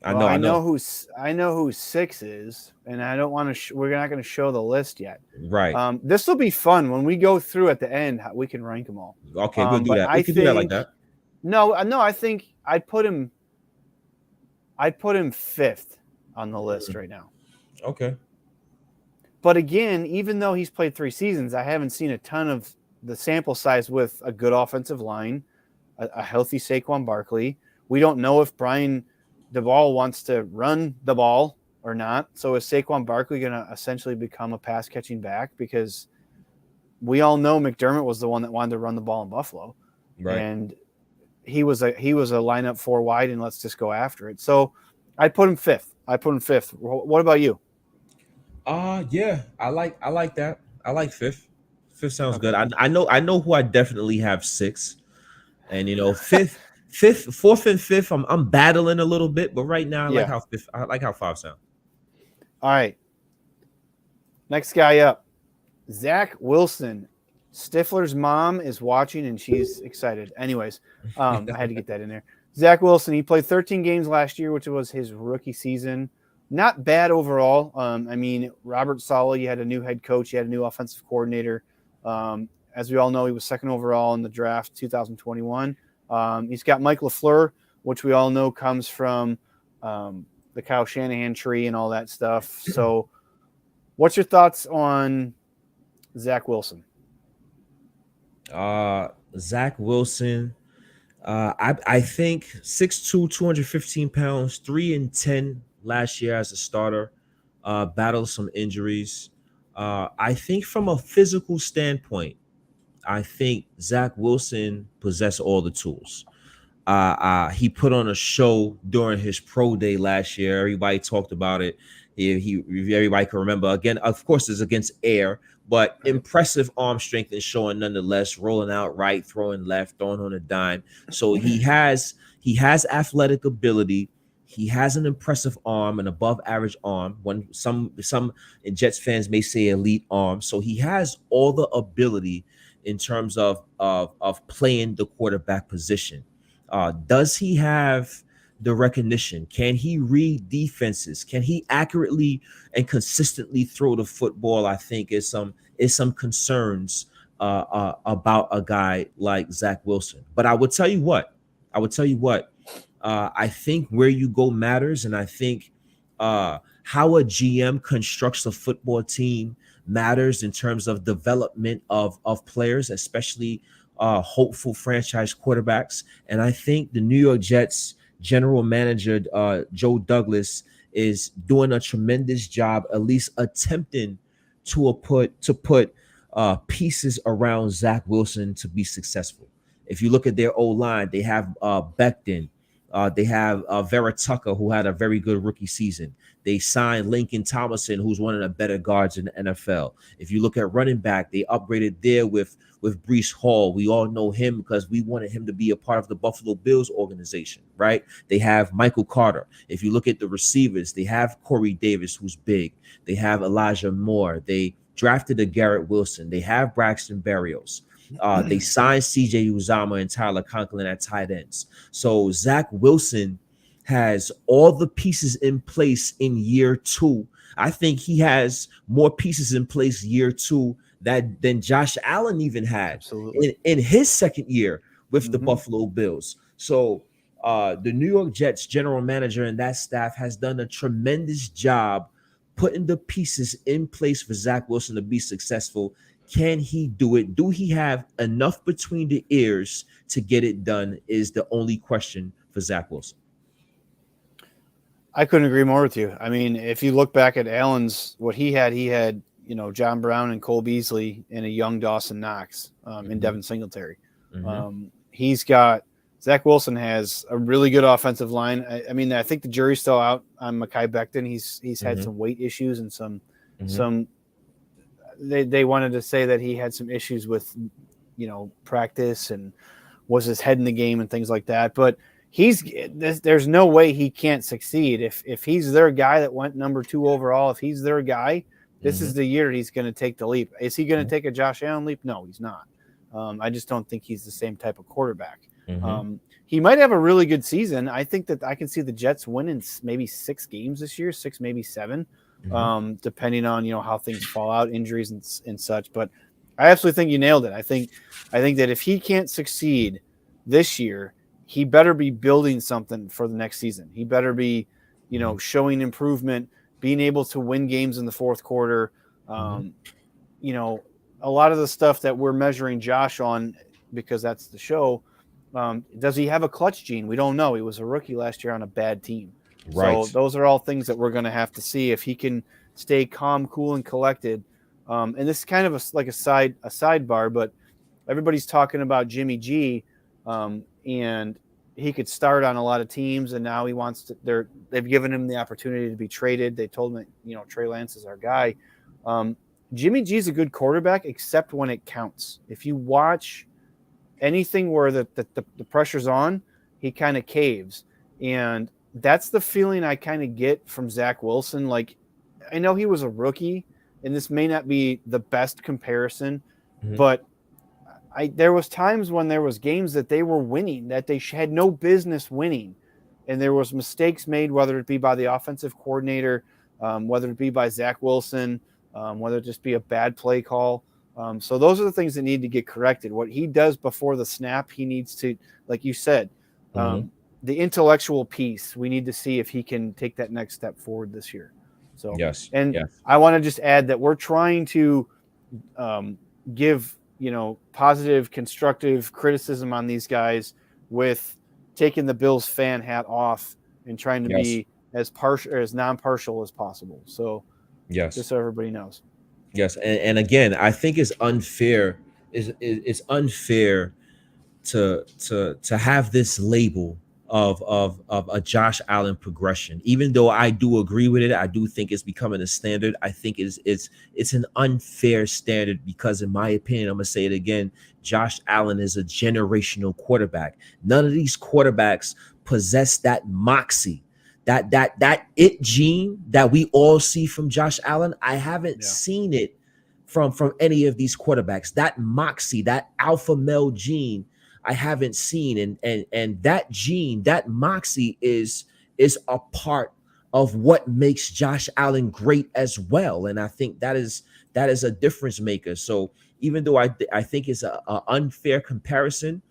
Well, I know who 6 is, and I don't want to. We're not going to show the list yet. Right. This will be fun when we go through at the end. We can rank them all. Okay, we'll do But that. We can do that like that. No. I think I'd put him 5th on the list right now. Okay. But again, even though he's played 3 seasons, I haven't seen a ton of the sample size with a good offensive line, a healthy Saquon Barkley. We don't know if Brian DeBall wants to run the ball or not. So is Saquon Barkley going to essentially become a pass-catching back? Because we all know McDermott was the one that wanted to run the ball in Buffalo. Right. And he was a lineup 4 wide, and let's just go after it. So I put him 5th. What about you? Yeah, I like that. I like 5th. 5th sounds good. I know who I definitely have 6th, and 5th, 4th, and 5th. I'm battling a little bit, but right now I like how 5 sound. All right. Next guy up, Zach Wilson. Stifler's mom is watching and she's excited. Anyways, I had to get that in there. Zach Wilson, he played 13 games last year, which was his rookie season. Not bad overall. I mean, Robert Saleh, you had a new head coach, you had a new offensive coordinator. As we all know, he was 2nd overall in the draft 2021. He's got Mike LaFleur, which we all know comes from the Kyle Shanahan tree and all that stuff. So what's your thoughts on Zach Wilson? Zach Wilson, I think 6'2", 215 pounds, 3-10 last year as a starter, battled some injuries. I think from a physical standpoint, I think Zach Wilson possessed all the tools. He put on a show during his pro day last year. Everybody talked about it. Everybody can remember. Again, of course, it's against air, but impressive arm strength and showing nonetheless. Rolling out right, throwing left, throwing on a dime. So he has athletic ability. He has an impressive arm, an above average arm. When some Jets fans may say elite arm. So he has all the ability in terms of playing the quarterback position. Does he have the recognition? Can he read defenses? Can he accurately and consistently throw the football? I think is some concerns about a guy like Zach Wilson. But I would tell you what. I think where you go matters, and I think how a GM constructs a football team matters in terms of development of players, especially hopeful franchise quarterbacks. And I think the New York Jets general manager Joe Douglas is doing a tremendous job, at least attempting to put pieces around Zach Wilson to be successful. If you look at their O-line, they have Becton. They have Vera Tucker, who had a very good rookie season. They signed Lincoln Thomason, who's one of the better guards in the NFL. If you look at running back, they upgraded there with Breece Hall. We all know him because we wanted him to be a part of the Buffalo Bills organization, right? They have Michael Carter. If you look at the receivers, they have Corey Davis, who's big. They have Elijah Moore. They drafted a Garrett Wilson. They have Braxton Berrios. They signed CJ Uzama and Tyler Conklin at tight ends. So Zach Wilson has all the pieces in place in year 2. I think he has more pieces in place year 2 than Josh Allen even had in his second year with the Buffalo Bills. So the New York Jets general manager and that staff has done a tremendous job putting the pieces in place for Zach Wilson to be successful. Can he do it? Do he have enough between the ears to get it done is the only question for Zach Wilson. I couldn't agree more with you. I mean, if you look back at Allen's, what he had, John Brown and Cole Beasley and a young Dawson Knox and Devin Singletary. Zach Wilson has a really good offensive line. I mean, I think the jury's still out on Mekhi Becton. He's had some weight issues and some they wanted to say that he had some issues with, practice and was his head in the game and things like that. But there's no way he can't succeed. If he's their guy that went number 2 overall, if he's their guy, this is the year he's going to take the leap. Is he going to take a Josh Allen leap? No, he's not. I just don't think he's the same type of quarterback. he might have a really good season. I think that I can see the Jets winning maybe 6 games this year, 6, maybe 7, depending on, how things fall out, injuries and such. But I absolutely think you nailed it. I think that if he can't succeed this year, he better be building something for the next season. He better be, showing improvement, being able to win games in the fourth quarter. A lot of the stuff that we're measuring Josh on, because that's the show. Does he have a clutch gene? We don't know. He was a rookie last year on a bad team. Right. So those are all things that we're going to have to see if he can stay calm, cool, and collected. And this is kind of like a sidebar, but everybody's talking about Jimmy G, and he could start on a lot of teams, and now he wants to. They've given him the opportunity to be traded. They told him, Trey Lance is our guy. Jimmy G's a good quarterback, except when it counts. If you watch anything where the pressure's on, he kind of caves. And that's the feeling I kind of get from Zach Wilson. Like, I know he was a rookie, and this may not be the best comparison, but there was times when there was games that they were winning, that they had no business winning. And there was mistakes made, whether it be by the offensive coordinator, whether it be by Zach Wilson, whether it just be a bad play call. So those are the things that need to get corrected. What he does before the snap, he needs to, like you said, the intellectual piece, we need to see if he can take that next step forward this year. So, yes. I want to just add that we're trying to give, positive, constructive criticism on these guys with taking the Bills fan hat off and trying to be as partial or as non-partial as possible. So, just so everybody knows. Yes, and again, I think it's unfair. It's unfair to have this label of a Josh Allen progression. Even though I do agree with it, I do think it's becoming a standard. I think it's an unfair standard because, in my opinion, I'm gonna say it again, Josh Allen is a generational quarterback. None of these quarterbacks possess that moxie. That it gene that we all see from Josh Allen. I haven't seen it from any of these quarterbacks. That moxie, that alpha male gene, I haven't seen. And that gene, that moxie is a part of what makes Josh Allen great as well. And I think that is a difference maker. So even though I think it's a unfair comparison,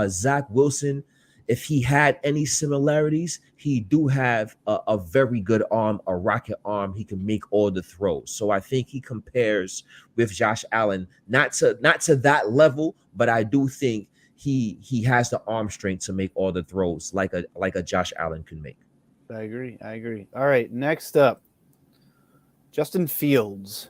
Zach Wilson, if he had any similarities, he do have a very good arm, a rocket arm. He can make all the throws. So I think he compares with Josh Allen, not to that level, but I do think he has the arm strength to make all the throws like a Josh Allen can make. I agree. All right, next up, Justin Fields.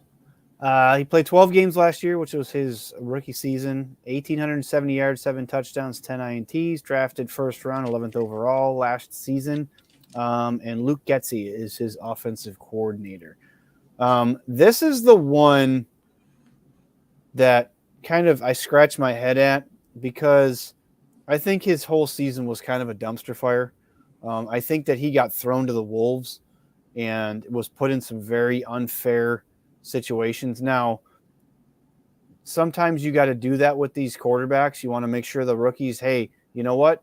He played 12 games last year, which was his rookie season. 1,870 yards, 7 touchdowns, 10 INTs. Drafted first round, 11th overall last season. And Luke Getsy is his offensive coordinator. This is the one that kind of I scratch my head at because I think his whole season was kind of a dumpster fire. I think that he got thrown to the wolves and was put in some very unfair situations. Now, sometimes you got to do that with these quarterbacks. You want to make sure the rookies, hey, you know what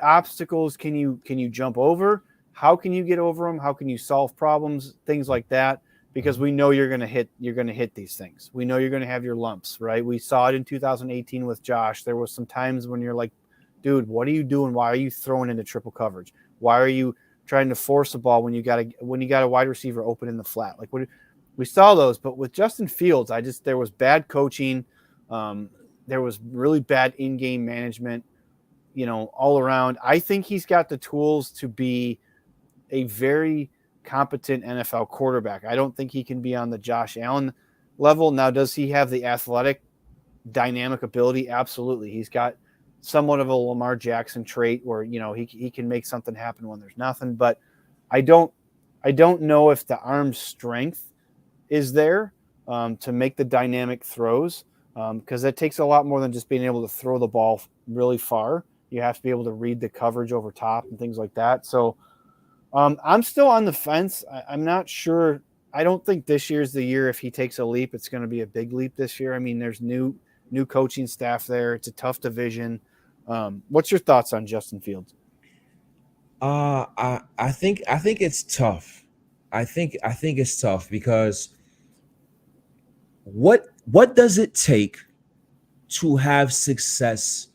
obstacles can you jump over? How can you get over them? How can you solve problems? Things like that, because we know you're going to hit these things. We know you're going to have your lumps, right? We saw it in 2018 with Josh. There was some times when you're like, dude, what are you doing? Why are you throwing into triple coverage? Why are you trying to force a ball when you got a wide receiver open in the flat? Like, we saw those, but with Justin Fields, there was bad coaching. There was really bad in-game management, all around. I think he's got the tools to be a very competent NFL quarterback. I don't think he can be on the Josh Allen level. Now, does he have the athletic, dynamic ability? Absolutely. He's got somewhat of a Lamar Jackson trait where, he can make something happen when there's nothing, but I don't know if the arm strength is there to make the dynamic throws, because that takes a lot more than just being able to throw the ball really far. You have to be able to read the coverage over top and things like that. So I'm still on the fence. I'm not sure. I don't think this year's the year. If he takes a leap, it's going to be a big leap this year. I mean, there's new coaching staff there. It's a tough division. What's your thoughts on Justin Fields? I think it's tough. I think it's tough because what does it take to have success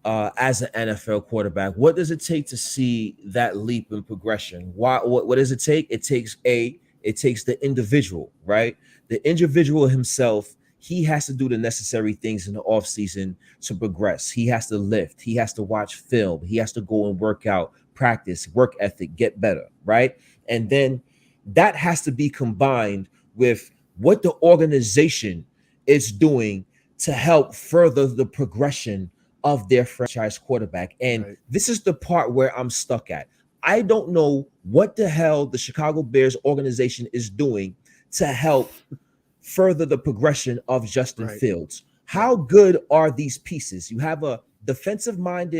as an NFL quarterback? What does it take to see that leap in progression? What does it take? It takes the individual, right? The individual himself, he has to do the necessary things in the offseason to progress. He has to lift, he has to watch film, he has to go and work out, practice, work ethic, get better, right? And then that has to be combined with what the organization is doing to help further the progression of their franchise quarterback. And Right. this is the part where I'm stuck at. I don't know what the hell the Chicago Bears organization is doing to help further the progression of Justin Right. Fields. Right. How good are these pieces? You have a defensive mind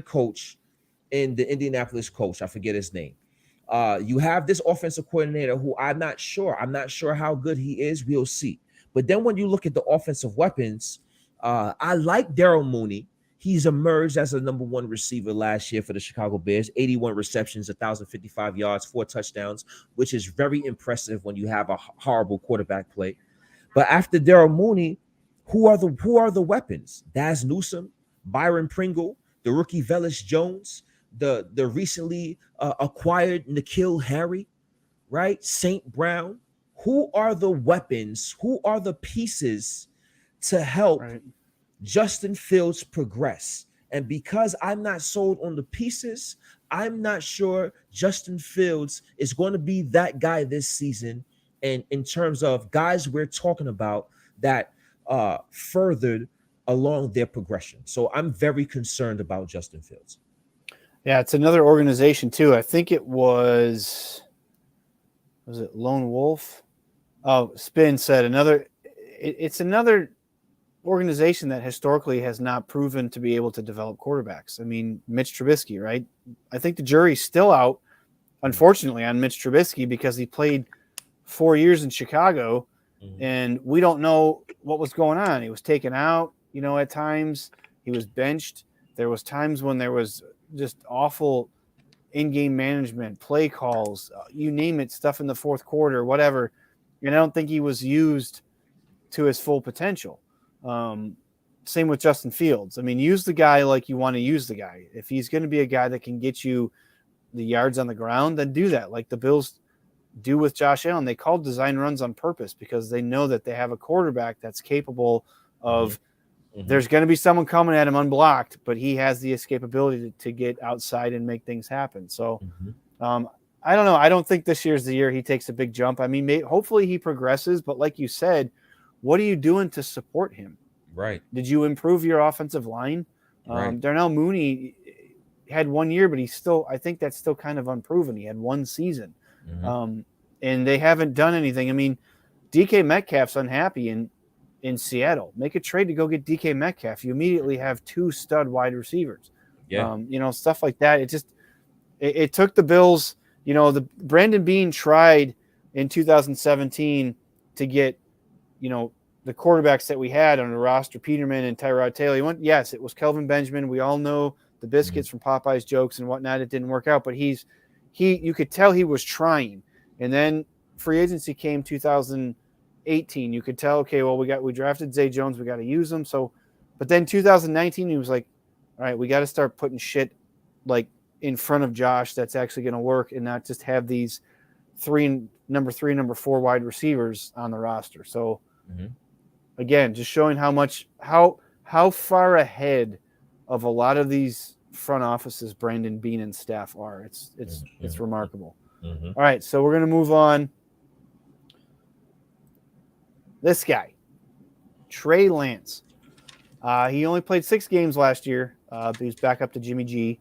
coach in the Indianapolis coach. I forget his name. You have this offensive coordinator who I'm not sure. I'm not sure how good he is. We'll see. But then when you look at the offensive weapons, I like Daryl Mooney. He's emerged as a number one receiver last year for the Chicago Bears. 81 receptions, 1,055 yards, 4 touchdowns, which is very impressive when you have a horrible quarterback play. But after Daryl Mooney, who are the weapons? Daz Newsome, Byron Pringle, the rookie Velus Jones, the recently acquired N'Keal Harry, right? St. Brown. Who are the weapons? Who are the pieces to help Right. Justin Fields progress? And because I'm not sold on the pieces, I'm not sure Justin Fields is going to be that guy this season. And in terms of guys we're talking about that furthered along their progression. So I'm very concerned about Justin Fields. Yeah, it's another organization too. I think it was it Lone Wolf? Oh, Spin said it's another organization that historically has not proven to be able to develop quarterbacks. I mean, Mitch Trubisky, right? I think the jury's still out, unfortunately, on Mitch Trubisky because he played 4 years in Chicago, and we don't know what was going on. He was taken out, at times. He was benched. There was times when there was just awful in-game management, play calls, you name it, stuff in the fourth quarter, whatever. And I don't think he was used to his full potential. Same with Justin Fields. I mean, use the guy like you want to use the guy. If he's going to be a guy that can get you the yards on the ground, then do that. Like the Bills do with Josh Allen. They call design runs on purpose because they know that they have a quarterback that's capable of there's going to be someone coming at him unblocked, but he has the escapability to get outside and make things happen. So I don't know. I don't think this year's the year he takes a big jump. I mean, hopefully he progresses, but like you said, what are you doing to support him? Right. Did you improve your offensive line? Right. Darnell Mooney had 1 year, but I think that's still kind of unproven. He had 1 season. And they haven't done anything. I mean, DK Metcalf's unhappy in Seattle. Make a trade to go get DK Metcalf. You immediately have 2 stud wide receivers. Yeah. Stuff like that. It took the Bills, the Brandon Beane tried in 2017 to get, the quarterbacks that we had on the roster, Peterman and Tyrod Taylor. Yes, it was Kelvin Benjamin. We all know the biscuits from Popeye's jokes and whatnot. It didn't work out, but you could tell he was trying. And then free agency came 2018. You could tell, okay, well, we drafted Zay Jones. We got to use him. So, but then 2019, he was like, all right, we got to start putting shit like in front of Josh that's actually going to work and not just have these number 3, number 4 wide receivers on the roster. So again, just showing how far ahead of a lot of these front offices Brandon Beane and staff are. It's remarkable. All right, so we're going to move on. This guy, Trey Lance. He only played 6 games last year. But he's back up to Jimmy G.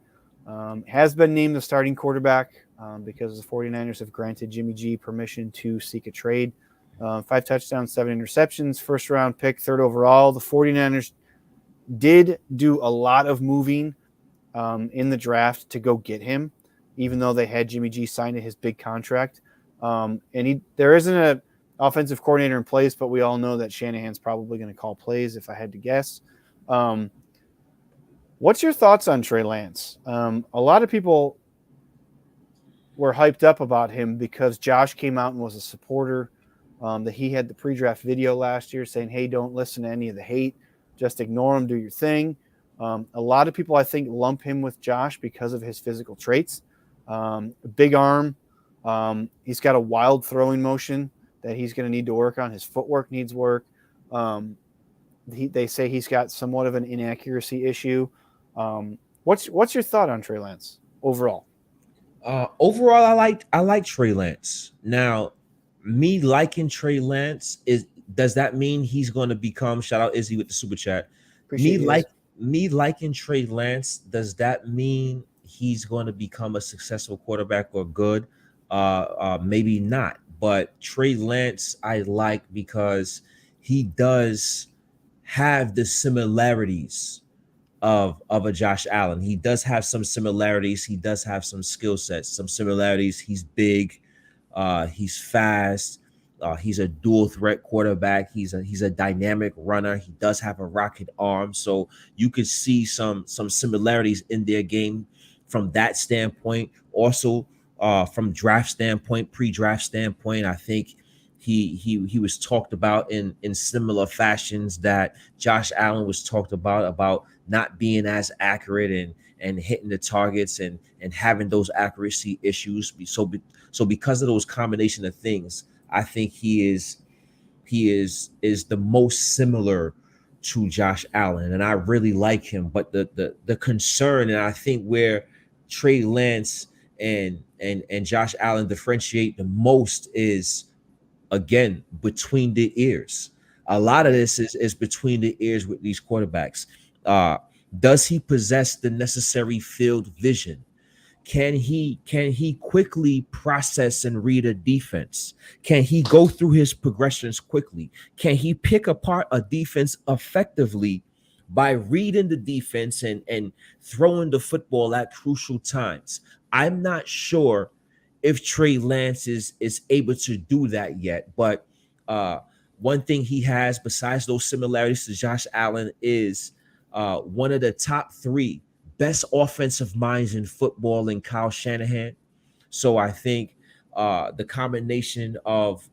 Has been named the starting quarterback because the 49ers have granted Jimmy G permission to seek a trade. 5 touchdowns, 7 interceptions, first-round pick, 3rd overall. The 49ers did do a lot of moving in the draft to go get him, even though they had Jimmy G signed his big contract. There isn't an offensive coordinator in place, but we all know that Shanahan's probably going to call plays if I had to guess. What's your thoughts on Trey Lance? A lot of people were hyped up about him because Josh came out and was a supporter. That he had the pre-draft video last year saying, "Hey, don't listen to any of the hate. Just ignore him. Do your thing." A lot of people, I think, lump him with Josh because of his physical traits. Big arm. He's got a wild throwing motion that he's going to need to work on. His footwork needs work. They say he's got somewhat of an inaccuracy issue. What's your thought on Trey Lance overall? Overall, I like Trey Lance. Now, me liking Trey Lance is does that mean he's going to become? Shout out Izzy with the super chat. Appreciate Me you. like me liking Trey Lance. Does that mean he's going to become a successful quarterback or good? Maybe not. But Trey Lance, I like because he does have the similarities of a Josh Allen. He does have some similarities. He does have some skill sets, some similarities. He's big, he's fast, he's a dual threat quarterback. He's a dynamic runner. He does have a rocket arm, so you could see some similarities in their game from that standpoint. Also, from draft standpoint, pre-draft standpoint, I think he was talked about in similar fashions that Josh Allen was talked about not being as accurate and hitting the targets and having those accuracy issues. So because of those combination of things, I think he is the most similar to Josh Allen, and I really like him. But the concern, and I think where Trey Lance and Josh Allen differentiate the most is again between the ears. A lot of this is between the ears with these quarterbacks. Uh, does he possess the necessary field vision? Can he quickly process and read a defense? Can he go through his progressions quickly? Can he pick apart a defense effectively by reading the defense and throwing the football at crucial times? I'm not sure if Trey Lance is able to do that yet, but uh one thing he has besides those similarities to Josh Allen is one of the top three best offensive minds in football in Kyle Shanahan. So I think the combination of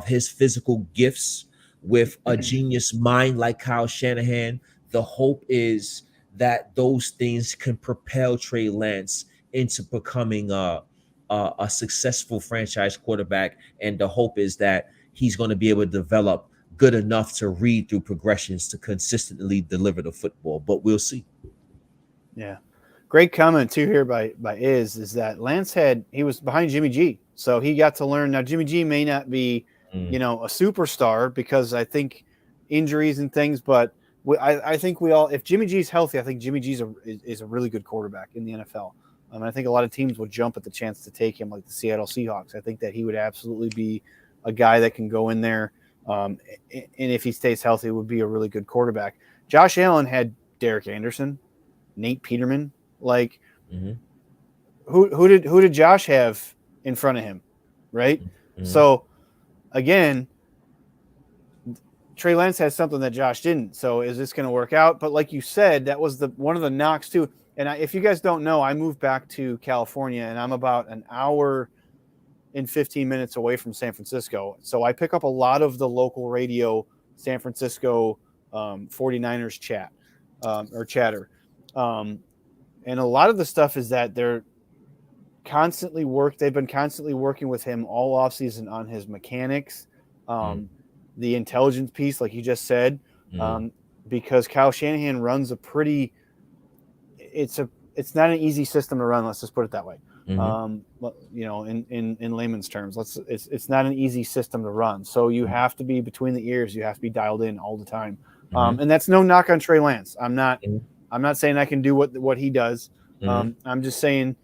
his physical gifts with a genius mind like Kyle Shanahan, the hope is that those things can propel Trey Lance into becoming a successful franchise quarterback. And the hope is that he's going to be able to develop good enough to read through progressions to consistently deliver the football. But we'll see. Yeah. Great comment too here by is that he was behind Jimmy G. So he got to learn. Now Jimmy G may not be, Mm, a superstar because I think injuries and things, but I think we all, if Jimmy G's healthy, I think Jimmy is a really good quarterback in the NFL. I think a lot of teams would jump at the chance to take him, like the Seattle Seahawks. I think that he would absolutely be a guy that can go in there, and if he stays healthy, would be a really good quarterback. Josh Allen had Derek Anderson, Nate Peterman. Like mhm, who did Josh have in front of him, right? mhm, So again, Trey Lance has something that Josh didn't. So is this going to work out? But like you said, that was one of the knocks too. And if you guys don't know, I moved back to California, and I'm about an hour and 15 minutes away from San Francisco. So I pick up a lot of the local radio, San Francisco 49ers chat or chatter. Um, and a lot of the stuff is that they've been constantly working with him all offseason on his mechanics, mhm, um, the intelligence piece, like you just said, mhm, um, because Kyle Shanahan runs it's not an easy system to run. Let's just put it that way. mhm, In layman's terms, it's not an easy system to run. So you have to be between the ears. You have to be dialed in all the time. mhm, And that's no knock on Trey Lance. I'm not mhm, saying I can do what he does. mhm, I'm just saying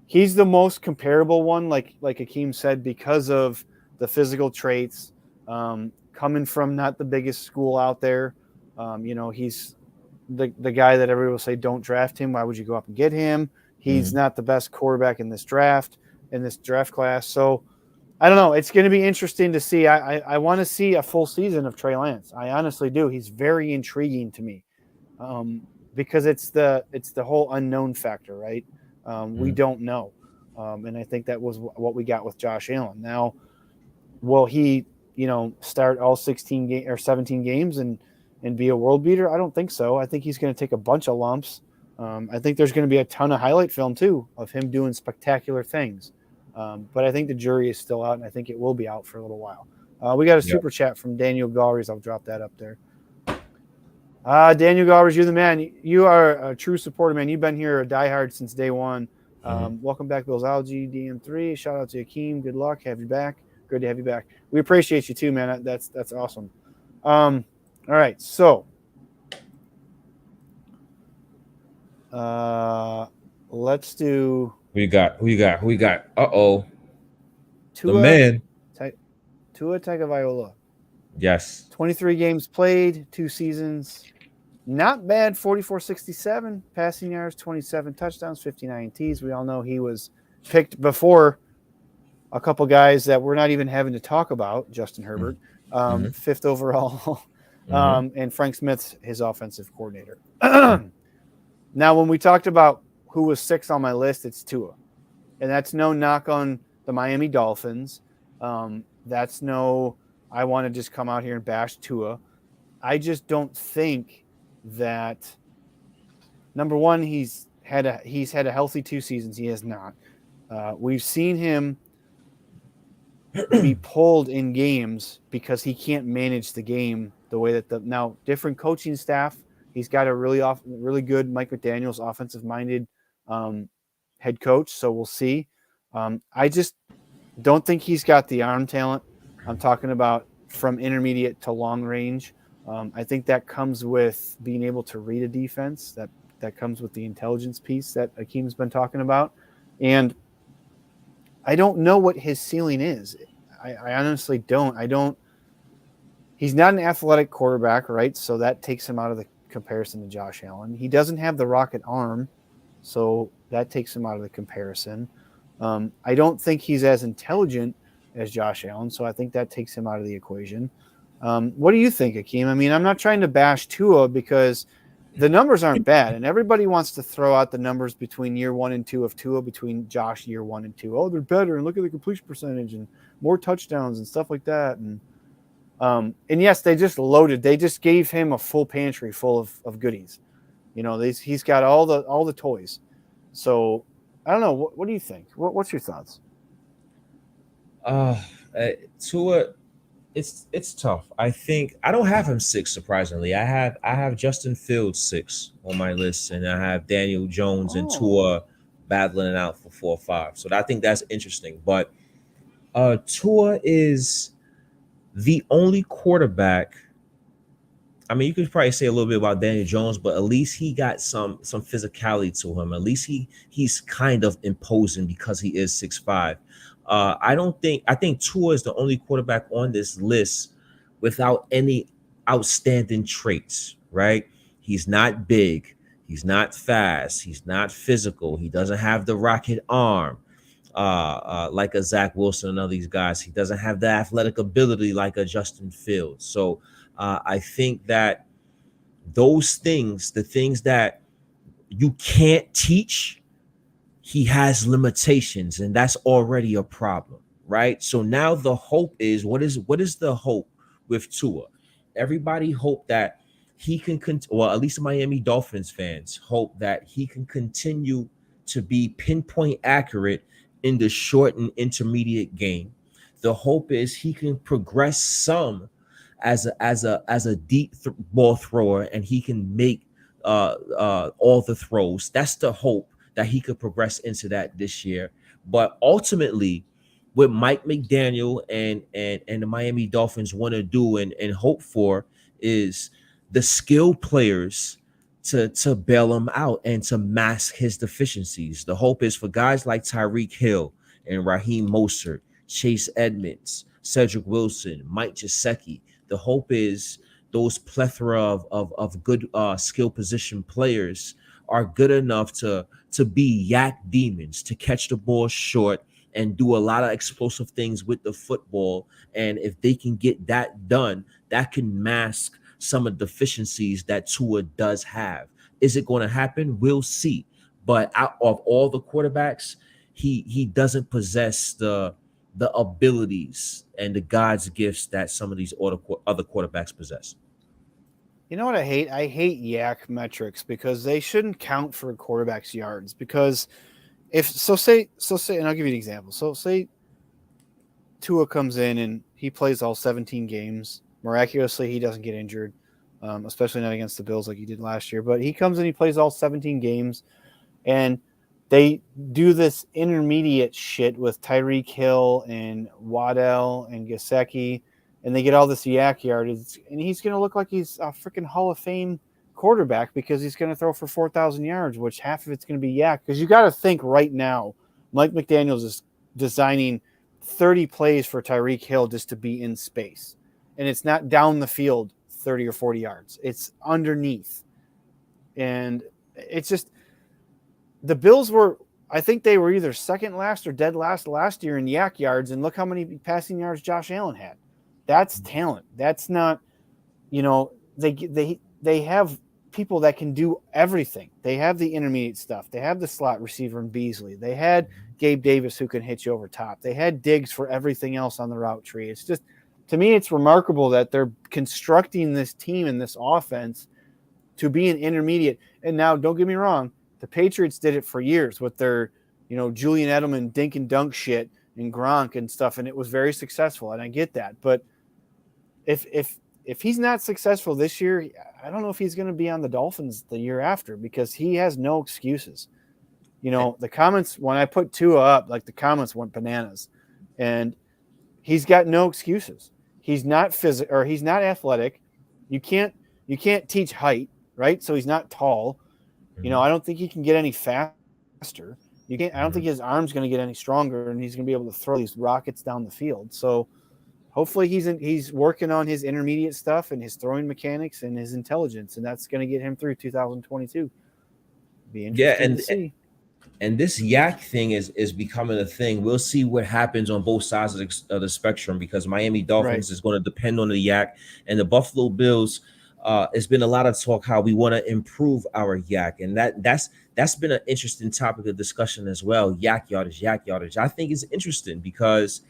he's the most comparable one, like Akeem said, because of the physical traits, coming from not the biggest school out there. He's the guy that everybody will say, don't draft him. Why would you go up and get him? He's mhm. not the best quarterback in this draft class. So I don't know. It's going to be interesting to see. I want to see a full season of Trey Lance. I honestly do. He's very intriguing to me, because it's the whole unknown factor, right? We Mhm. don't know, and I think that was what we got with Josh Allen. Now, will he, start all 17 games and be a world beater? I don't think so. I think he's going to take a bunch of lumps. I think there's going to be a ton of highlight film too of him doing spectacular things. But I think the jury is still out, and I think it will be out for a little while. We got a Yeah. super chat from Daniel Galleries. I'll drop that up there. Daniel Galleries, you're the man. You are a true supporter, man. You've been here a diehard since day one. Mhm. Welcome back, Billsology, DM3. Shout out to Akeem. Good luck. Have you back. Good to have you back. We appreciate you too, man. That's awesome. All right, so let's do Who you got? Who you got? Who you got? Uh-oh. The Tua man. Tua Tagovailoa. Yes. 23 games played, 2 seasons. Not bad, 44.67 passing yards, 27 touchdowns, 59 Ts. We all know he was picked before a couple guys that we're not even having to talk about, Justin Herbert, Mm-hmm. fifth overall, Mm-hmm. and Frank Smith's his offensive coordinator. Now, when we talked about who was sixth on my list, it's Tua. And that's no knock on the Miami Dolphins. That's no, I want to just come out here and bash Tua. I just don't think that, number one, he's had a healthy 2 seasons. He has not. We've seen him be pulled in games because he can't manage the game the way that now different coaching staff. He's got a really good Mike McDaniel's offensive minded head coach. So we'll see. I just don't think he's got the arm talent. I'm talking about from intermediate to long range. I think that comes with being able to read a defense. That comes with the intelligence piece that Akeem's been talking about, and I don't know what his ceiling is. I honestly don't. I don't. He's not an athletic quarterback, right? So that takes him out of the comparison to Josh Allen. He doesn't have the rocket arm, so that takes him out of the comparison. I don't think he's as intelligent as Josh Allen, so I think that takes him out of the equation. What do you think, Akeem? I mean, I'm not trying to bash Tua because the numbers aren't bad, and everybody wants to throw out the numbers between year 1 and 2 of Tua between Josh year 1 and 2. Oh, they're better, and look at the completion percentage and more touchdowns and stuff like that. And yes, they just loaded. They just gave him a full pantry full of goodies. He's got all the toys. So I don't know. What do you think? What's your thoughts? Uh, Tua, it's tough. I think I don't have him six. Surprisingly, I have Justin Fields six on my list, and I have Daniel Jones and Oh, Tua battling it out for 4 or 5. So I think that's interesting. But Tua is the only quarterback. I mean, you could probably say a little bit about Daniel Jones, but at least he got some physicality to him. At least he's kind of imposing because he is 6'5". I think Tua is the only quarterback on this list without any outstanding traits, right? He's not big, he's not fast, he's not physical, he doesn't have the rocket arm like a Zach Wilson and all these guys. He doesn't have the athletic ability like a Justin Fields. So I think that those things, the things that you can't teach, he has limitations, and that's already a problem, right? So now the hope is what is the hope with Tua? Everybody hope that he can well, at least Miami Dolphins fans hope that he can continue to be pinpoint accurate in the short and intermediate game. The hope is he can progress some as a deep ball thrower, and he can make all the throws. That's the hope, that he could progress into that this year. But ultimately, what Mike McDaniel and the Miami Dolphins want to do and hope for is the skilled players to bail him out and to mask his deficiencies. The hope is for guys like Tyreek Hill and Raheem Mostert, Chase Edmonds, Cedric Wilson, Mike Gesicki. The hope is those plethora of good skill position players are good enough to be yak demons, to catch the ball short and do a lot of explosive things with the football. And if they can get that done, that can mask some of the deficiencies that Tua does have. Is it going to happen? We'll see. But out of all the quarterbacks, he doesn't possess the abilities and the God's gifts that some of these other quarterbacks possess. You know what I hate? I hate yak metrics because they shouldn't count for a quarterback's yards. Because say, and I'll give you an example. So say Tua comes in and he plays all 17 games. Miraculously, he doesn't get injured, especially not against the Bills like he did last year. But he comes in, he plays all 17 games, and they do this intermediate shit with Tyreek Hill and Waddell and Gesicki, and they get all this yak yardage, and he's going to look like he's a freaking Hall of Fame quarterback because he's going to throw for 4,000 yards, which half of it's going to be yak. Because you got to think right now, Mike McDaniels is designing 30 plays for Tyreek Hill just to be in space. And it's not down the field 30 or 40 yards. It's underneath. And it's just the Bills were, I think they were either second last or dead last year in yak yards. And look how many passing yards Josh Allen had. That's talent. That's not, they have people that can do everything. They have the intermediate stuff. They have the slot receiver in Beasley. They had Gabe Davis who can hit you over top. They had Diggs for everything else on the route tree. It's just, to me, it's remarkable that they're constructing this team and this offense to be an intermediate. And now, don't get me wrong, the Patriots did it for years with their, Julian Edelman dink and dunk shit and Gronk and stuff, and it was very successful, and I get that. But if he's not successful this year, I don't know if he's going to be on the Dolphins the year after because he has no excuses. The comments, when I put Tua up, like the comments went bananas, and he's got no excuses. He's not he's not athletic. You can't teach height, right? So he's not tall. I don't think he can get any faster. I don't think his arm's going to get any stronger, and he's going to be able to throw these rockets down the field. So hopefully he's working on his intermediate stuff and his throwing mechanics and his intelligence, and that's going to get him through 2022. Be interesting to see. And this yak thing is becoming a thing. We'll see what happens on both sides of the spectrum because Miami Dolphins is going to depend on the yak, and the Buffalo Bills. It's been a lot of talk how we want to improve our yak, and that's been an interesting topic of discussion as well. Yak yardage. I think it's interesting because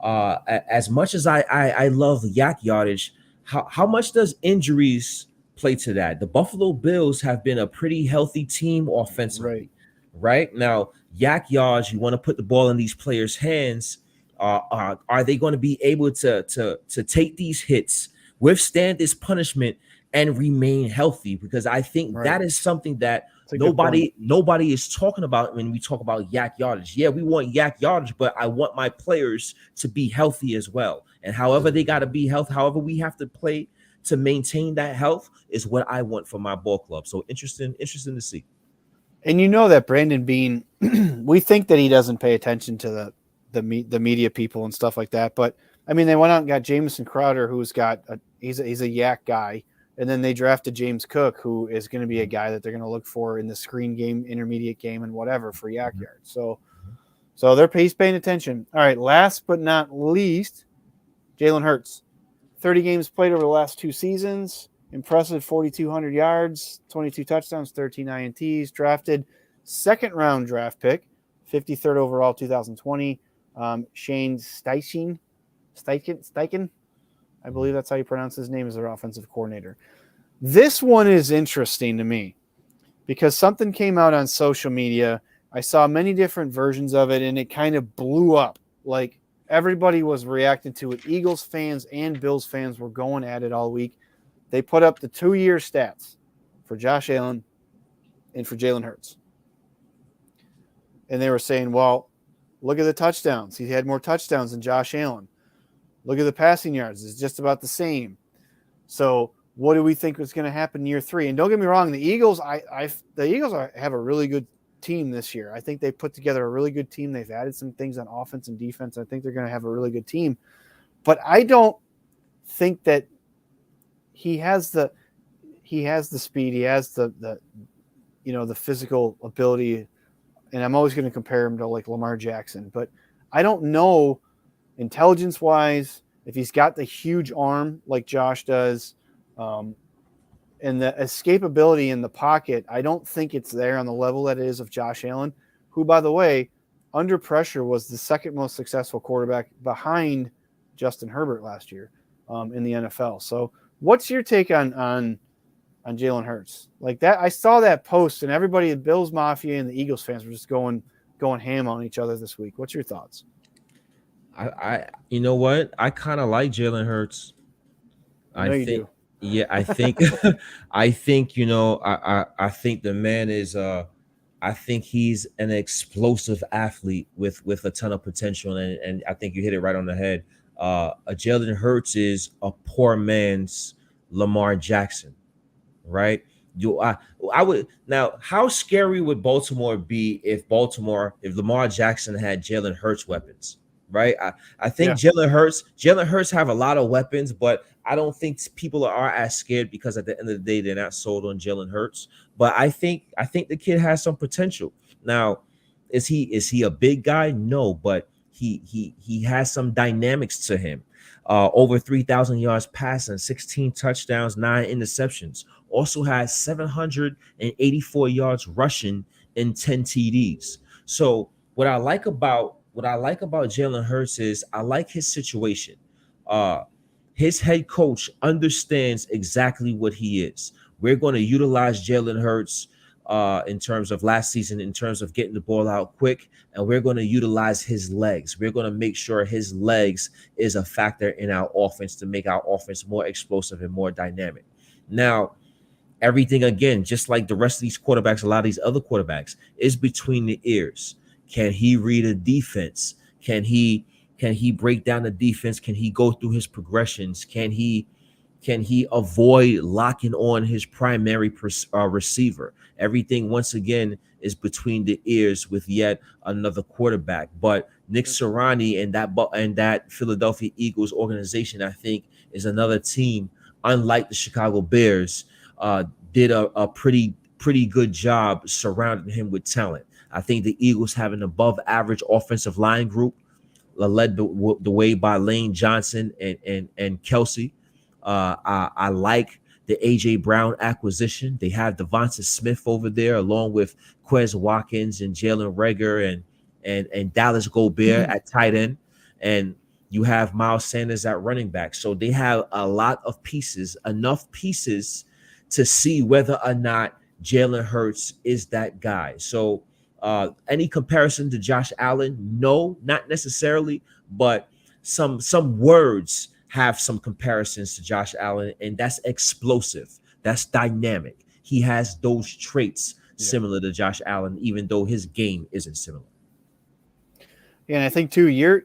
as much as I love yak yardage, how much does injuries play to that? The Buffalo Bills have been a pretty healthy team offensively. Right now, yak yards, you want to put the ball in these players' hands. Are they going to be able to take these hits, withstand this punishment, and remain healthy? Because I think that is something that nobody is talking about when we talk about yak yardage. Yeah, we want yak yardage, but I want my players to be healthy as well. And however they got to be healthy, however we have to play to maintain that health is what I want for my ball club. So interesting to see. And that Brandon Beane, we think that he doesn't pay attention to the media people and stuff like that. But I mean, they went out and got Jamison Crowder, who's he's a yak guy, and then they drafted James Cook, who is going to be a guy that they're going to look for in the screen game, intermediate game, and whatever for yak yards. So he's paying attention. All right, last but not least, Jalen Hurts, 30 games played over the last 2 seasons. Impressive 4,200 yards, 22 touchdowns, 13 INTs. Drafted second-round draft pick, 53rd overall, 2020. Shane Steichen, I believe that's how you pronounce his name, as their offensive coordinator. This one is interesting to me because something came out on social media. I saw many different versions of it, and it kind of blew up. Like, everybody was reacting to it. Eagles fans and Bills fans were going at it all week. They put up the 2-year stats for Josh Allen and for Jalen Hurts. And they were saying, well, look at the touchdowns. He had more touchdowns than Josh Allen. Look at the passing yards. It's just about the same. So what do we think is going to happen in year 3? And don't get me wrong, the Eagles, have a really good team this year. I think they put together a really good team. They've added some things on offense and defense. I think they're going to have a really good team. But I don't think that he has the speed. He has the physical ability, and I'm always going to compare him to like Lamar Jackson. But I don't know intelligence-wise if he's got the huge arm like Josh does, and the escapability in the pocket, I don't think it's there on the level that it is of Josh Allen, who, by the way, under pressure was the second most successful quarterback behind Justin Herbert last year in the NFL. So, what's your take on Jalen Hurts? Like that, I saw that post, and everybody at Bills Mafia and the Eagles fans were just going ham on each other this week. What's your thoughts? I you know what? I kind of like Jalen Hurts. I I know you think, do. yeah, I think, I think, I think the man is, I think he's an explosive athlete with a ton of potential, and I think you hit it right on the head. A Jalen Hurts is a poor man's Lamar Jackson, right? You, I would now. How scary would Baltimore be if Lamar Jackson had Jalen Hurts weapons, right? I think Yeah. Jalen Hurts have a lot of weapons, but I don't think people are as scared because at the end of the day they're not sold on Jalen Hurts. But I think the kid has some potential. Now, is he a big guy? No, but he has some dynamics to him. Over 3,000 yards passing, 16 touchdowns, 9 interceptions. Also has 784 yards rushing and 10 TDs. So what I like about Jalen Hurts is I like his situation. Uh, his head coach understands exactly what he is. We're going to utilize Jalen Hurts in terms of last season, in terms of getting the ball out quick, and we're going to utilize his legs. We're going to make sure his legs is a factor in our offense to make our offense more explosive and more dynamic. Now, everything again, just like the rest of these quarterbacks, a lot of these other quarterbacks, is between the ears. Can he read a defense? Can he break down the defense? Can he go through his progressions? Can he avoid locking on his primary receiver? Everything once again is between the ears with yet another quarterback. But Nick Sirianni and that Philadelphia Eagles organization, I think, is another team. Unlike the Chicago Bears, uh, did a pretty good job surrounding him with talent. I think the Eagles have an above average offensive line group led the way by Lane Johnson and Kelsey. I like the AJ Brown acquisition. They have Devonta Smith over there, along with Quez Watkins and Jalen Reagor and Dallas Gobert at tight end, and you have Miles Sanders at running back. So they have a lot of pieces, enough pieces to see whether or not Jalen Hurts is that guy. So any comparison to Josh Allen? No, not necessarily, but some words have some comparisons to Josh Allen, and that's explosive. That's dynamic. He has those traits Yeah. similar to Josh Allen, even though his game isn't similar. Yeah, and I think too,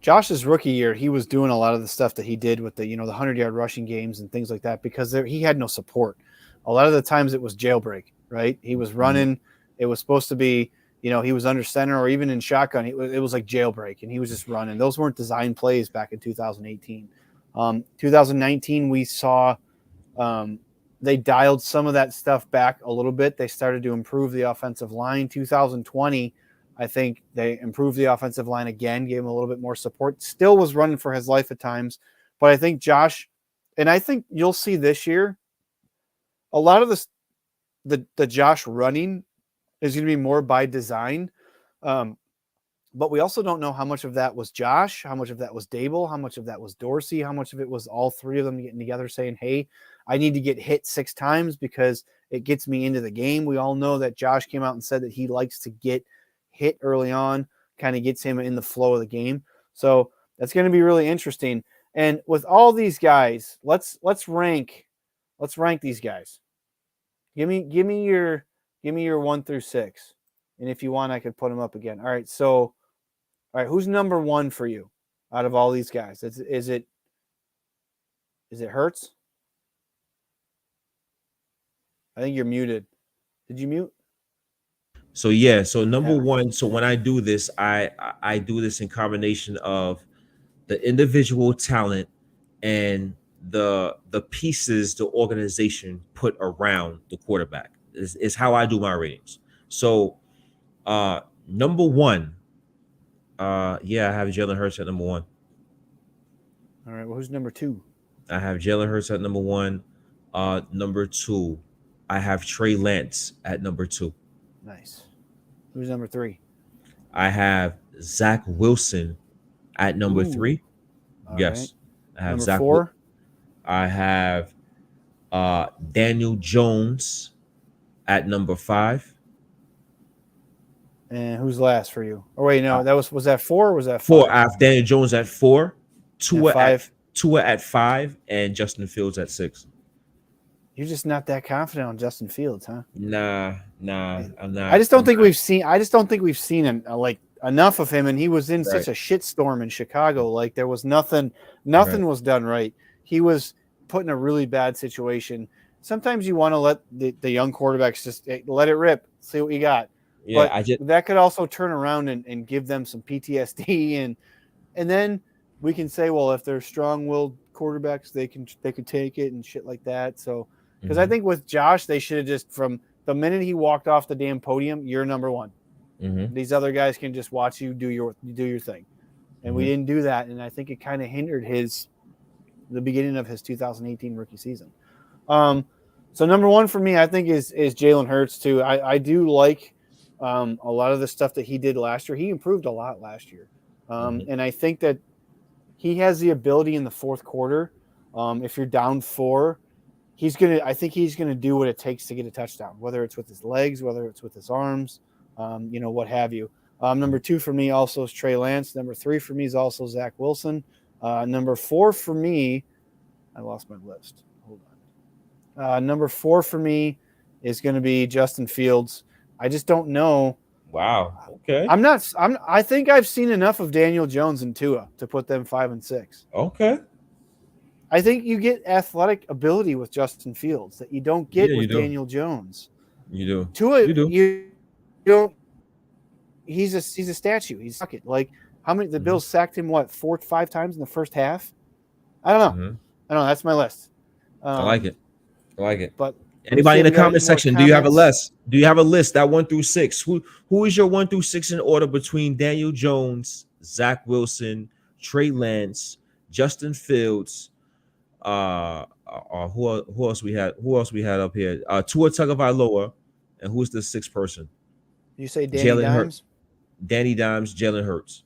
Josh's rookie year, he was doing a lot of the stuff that he did with the 100-yard rushing games and things like that because he had no support. A lot of the times it was jailbreak, right? He was Mhm. running. It was supposed to be, he was under center or even in shotgun. It was like jailbreak, and he was just running. Those weren't design plays back in 2018. 2019, we saw um, they dialed some of that stuff back a little bit. They started to improve the offensive line. 2020, I think they improved the offensive line again, gave him a little bit more support. Still was running for his life at times, but I think Josh, and I think you'll see this year, a lot of the Josh running is going to be more by design. Um, but we also don't know how much of that was Josh, how much of that was Dable, how much of that was Dorsey, how much of it was all three of them getting together saying, hey, I need to get hit 6 times because it gets me into the game. We all know that Josh came out and said that he likes to get hit early on, kind of gets him in the flow of the game. So that's going to be really interesting. And with all these guys, let's rank these guys. Give me your 1 through 6. And if you want, I could put them up again. All right. So, all right, who's number 1 for you out of all these guys? Is it Hurts? I think you're muted. Did you mute? So yeah, so number Yeah. one, so when I do this, I do this in combination of the individual talent and the pieces the organization put around the quarterback is how I do my ratings. So number one, yeah, I have Jalen Hurts at number one. All right. Well, who's number 2? I have Jalen Hurts at number one. Number 2, I have Trey Lance at number 2. Nice. Who's number 3? I have Zach Wilson at number Ooh. 3. All right. Yes, I have Number Zach. 4. I have Daniel Jones at number 5. And who's last for you? Oh wait, Uh, no, that was that 4 or was that 4. 5? I have Daniel Jones at 4. Yeah, Tua at 5. Tua at 5, and Justin Fields at 6. You're just not that confident on Justin Fields, huh? Nah, I'm I not. just don't think we've seen. I just don't think we've seen like enough of him, and he was in Right, such a shitstorm in Chicago. Like there was nothing. right. Nothing was done right. He was put in a really bad situation. Sometimes you want to let the young quarterbacks just let it rip, see what you got. Yeah, But I just that could also turn around and give them some PTSD, and then we can say, well, if they're strong-willed quarterbacks, they could take it and shit like that. So, because I Mhm, think with Josh, they should have just from the minute he walked off the damn podium, you're number 1. mhm, These other guys can just watch you do your thing, and we mhm. didn't do that, and I think it kind of hindered the beginning of his 2018 rookie season. So number 1 for me, I think is Jalen Hurts too. I do like a lot of the stuff that he did last year. He improved a lot last year, Mhm. and I think that he has the ability in the fourth quarter. If you're down 4, I think he's gonna do what it takes to get a touchdown, whether it's with his legs, whether it's with his arms, what have you. Number 2 for me also is Trey Lance. Number 3 for me is also Zach Wilson. Number 4 for me, I lost my list. Hold on. Number 4 for me is going to be Justin Fields. I just don't know. Wow. Okay. I'm not. I think I've seen enough of Daniel Jones and Tua to put them 5 and 6. Okay. I think you get athletic ability with Justin Fields that you don't get Yeah, you with do. Daniel Jones. You do. Tua, You do. you don't. He's a statue. He's it. Like how many the Mhm, Bills sacked him? What 4 5 times in the first half? I don't know. mhm. I don't know. That's my list. I like it. Um, I like it. but let me see Anybody in if the we got any comment more section? Do you have a comments. list? Do you have a list that 1 through 6? Who is your 1 through 6 in order between Daniel Jones, Zach Wilson, Trey Lance, Justin Fields, who else we had? Who else we had up here? Tua Tagovailoa, and who's the 6th person? You say Danny Jalen Hurt, Dimes? Danny Dimes, Jalen Hurts.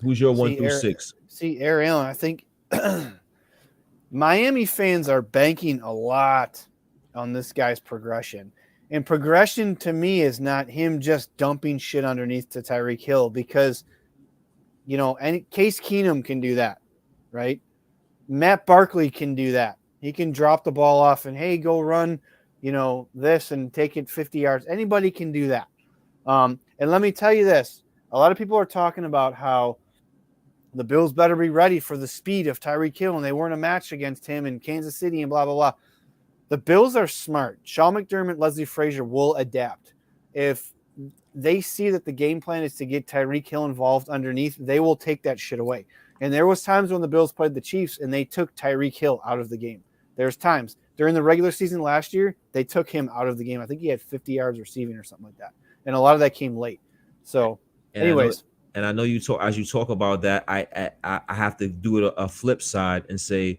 Who's your 1 See, through 6? Aaron Allen, I think Miami fans are banking a lot on this guy's progression. And progression to me is not him just dumping shit underneath to Tyreek Hill because, and Case Keenum can do that, right? Matt Barkley can do that. He can drop the ball off and, hey, go run, this and take it 50 yards. Anybody can do that. And let me tell you this. A lot of people are talking about how the Bills better be ready for the speed of Tyreek Hill, and they weren't a match against him in Kansas City and blah, blah, blah. The Bills are smart. Sean McDermott, Leslie Frazier will adapt. If they see that the game plan is to get Tyreek Hill involved underneath, they will take that shit away. And there was times when the Bills played the Chiefs and they took Tyreek Hill out of the game. There's times. During the regular season last year, they took him out of the game. I think he had 50 yards receiving or something like that. And a lot of that came late. So, And anyways. I know you talk as you talk about that. I have to do it a flip side and say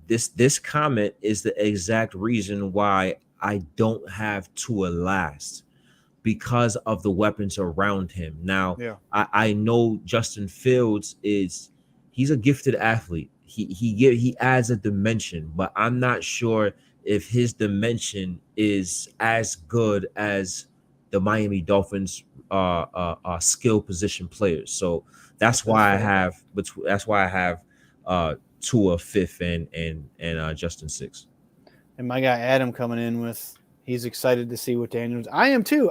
this comment is the exact reason why I don't have Tua last, because of the weapons around him. Now, Yeah. I know Justin Fields he's a gifted athlete. He adds a dimension, but I'm not sure if his dimension is as good as the Miami Dolphins skill position players. So that's That's why I fair. have Tua 5th and Justin 6th. And my guy Adam coming in with he's excited to see what Daniels. I am too.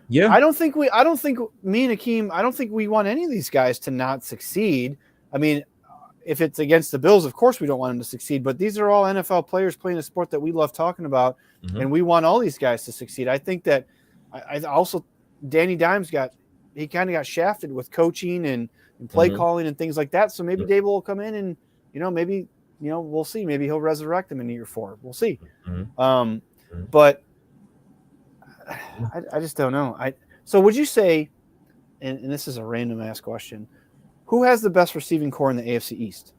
Yeah. I don't think me and Akeem, I don't think we want any of these guys to not succeed. I mean, if it's against the Bills, of course we don't want them to succeed, but these are all NFL players playing a sport that we love talking about, Mhm. and we want all these guys to succeed. I think that I also Danny Dimes kind of got shafted with coaching and play Mhm. calling and things like that. So maybe Dable will come in and maybe we'll see. Maybe he'll resurrect him in year 4. We'll see. Mhm. But I just don't know. So would you say, and this is a random ass question, who has the best receiving core in the AFC East?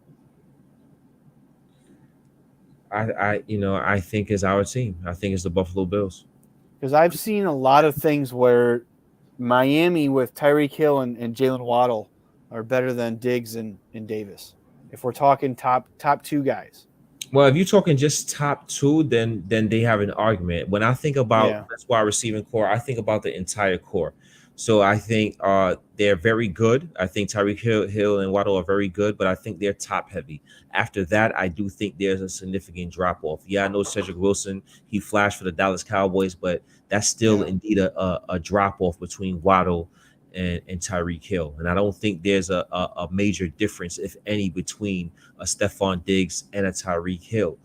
I think is our team. I think it's the Buffalo Bills. Because I've seen a lot of things where Miami with Tyreek Hill and Jalen Waddle are better than Diggs and Davis. If we're talking top two guys. Well, if you're talking just top two, then they have an argument. When I think about Yeah. that's why receiving core, I think about the entire core. So I think they're very good. I think Hill and Waddle are very good, but I think they're top heavy. After that, I do think there's a significant drop off. Yeah, I know Cedric Wilson, he flashed for the Dallas Cowboys, but that's still Yeah. indeed a drop off between Waddle and Tyreek Hill. And I don't think there's a major difference, if any, between a Stephon Diggs and a Tyreek Hill,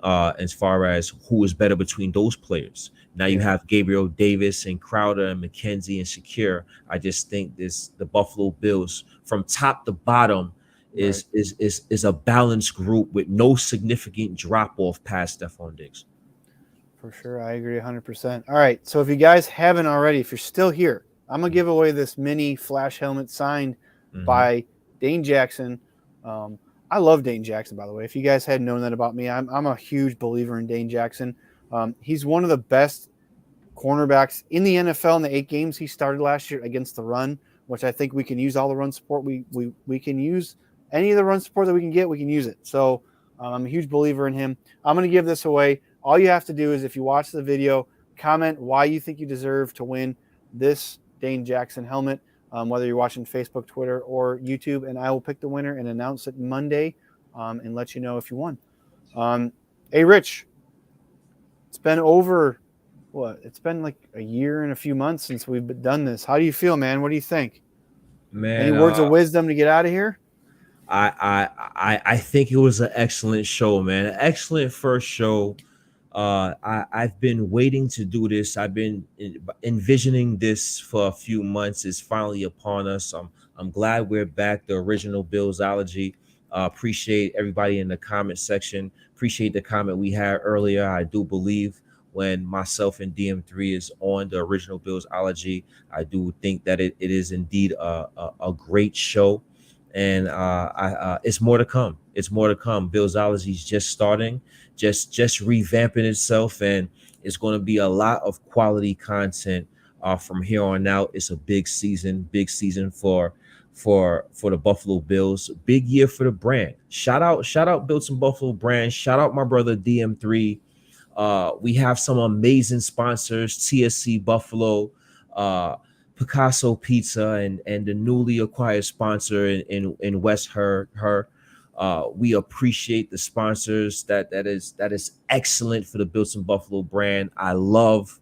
as far as who is better between those players. Now you Yeah. have Gabriel Davis and Crowder and McKenzie and Shakir. I just think the Buffalo Bills from top to bottom Right. is a balanced group with no significant drop off past Stephon Diggs. For sure. I agree 100%. All right. So if you guys haven't already, if you're still here, I'm going to give away this mini flash helmet signed Mm-hmm. by Dane Jackson. I love Dane Jackson, by the way. If you guys hadn't known that about me, I'm a huge believer in Dane Jackson. He's one of the best cornerbacks in the NFL in the 8 games he started last year against the run, which I think we can use all the run support. We can use any of the run support that we can get. We can use it. So I'm a huge believer in him. I'm going to give this away. All you have to do is, if you watch the video, comment why you think you deserve to win this Dane Jackson helmet, whether you're watching Facebook, Twitter, or YouTube, and I will pick the winner and announce it Monday and let you know if you won. Hey, Rich, it's been over, what? It's been like a year and a few months since we've done this. How do you feel, man? What do you think? Any Man, words of wisdom to get out of here? I think it was an excellent show, man. An excellent first show. I've been waiting to do this. I've been envisioning this for a few months. It's finally upon us. I'm glad we're back. The original Billsology. Appreciate everybody in the comment section. Appreciate the comment we had earlier. I do believe when myself and DM3 is on the original Billsology, I do think that it is indeed a great show. And it's more to come. It's more to come. Billsology is just starting, just revamping itself, and it's going to be a lot of quality content from here on out. It's a big season for the Buffalo Bills. Big year for the brand. Shout out Built Some Buffalo brand. Shout out my brother DM3. We have some amazing sponsors: TSC Buffalo, Picasso Pizza, and the newly acquired sponsor in West Her. We appreciate the sponsors. That is excellent for the Built Some Buffalo brand. I love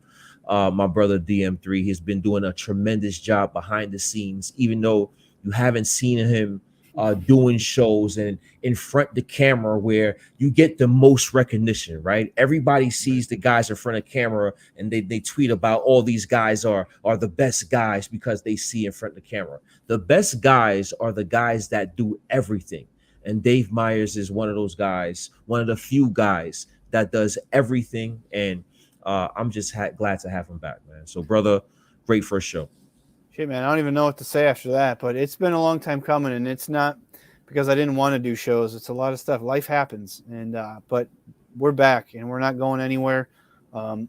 my brother DM3. He's been doing a tremendous job behind the scenes, even though you haven't seen him doing shows and in front of the camera where you get the most recognition, right? Everybody sees the guys in front of camera and they tweet about all these guys are the best guys because they see in front of the camera. The best guys are the guys that do everything. And Dave Myers is one of those guys, one of the few guys that does everything. And I'm just glad to have him back, man. So, brother, great first show. Shit, man, I don't even know what to say after that, but it's been a long time coming, and it's not because I didn't want to do shows. It's a lot of stuff. Life happens, and but we're back, and we're not going anywhere. I'm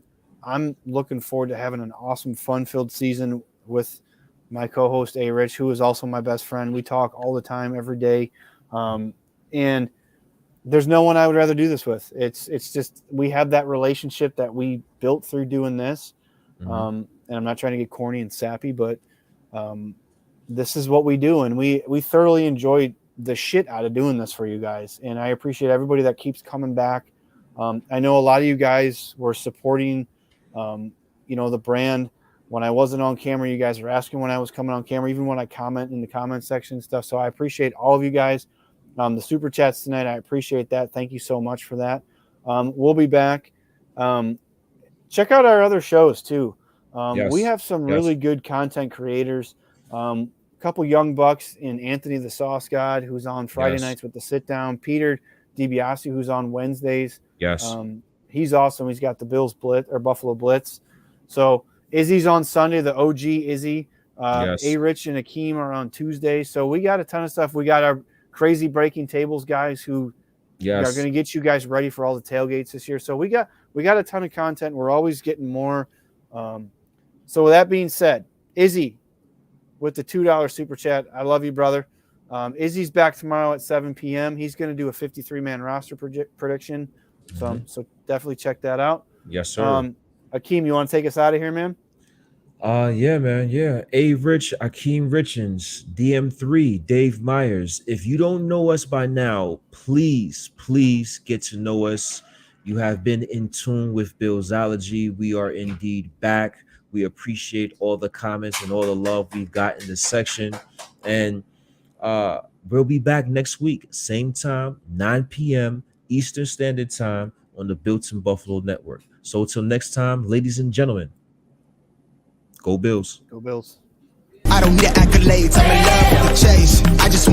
looking forward to having an awesome, fun-filled season with my co-host ARich, who is also my best friend. We talk all the time, every day, and there's no one I would rather do this with. It's just we have that relationship that we built through doing this. Mm-hmm. And I'm not trying to get corny and sappy, but this is what we do, and we thoroughly enjoy the shit out of doing this for you guys, and I appreciate everybody that keeps coming back. I know a lot of you guys were supporting the brand when I wasn't on camera. You guys are asking when I was coming on camera, even when I comment in the comment section and stuff. So I appreciate all of you guys. The super chats tonight, I appreciate that. Thank you so much for that. We'll be back. Check out our other shows too. We have some really good content creators. A couple young bucks in Anthony the Sauce God, who's on Friday nights with the Sit Down. Peter DiBiase, who's on Wednesdays. Yes. He's awesome. He's got the Buffalo Blitz. So Izzy's on Sunday, the OG Izzy. ARich and Akeem are on Tuesday. So we got a ton of stuff. We got our crazy breaking tables guys who We are going to get you guys ready for all the tailgates this year. So we got a ton of content. We're always getting more. So with that being said, Izzy with the $2 super chat. I love you, brother. Izzy's back tomorrow at 7 p.m. He's going to do a 53-man roster prediction. So definitely check that out. Yes, sir. Akeem, you want to take us out of here, man? Yeah, man. Yeah. ARich, Akeem Richens, DM3, Dave Myers. If you don't know us by now, please get to know us. You have been in tune with Billsology. We are indeed back. We appreciate all the comments and all the love we've got in this section. And we'll be back next week, same time, 9 p.m. Eastern Standard Time on the Built in Buffalo Network. So until next time, ladies and gentlemen, go Bills. Go Bills. I don't need accolades. I'm in love with the chase. I just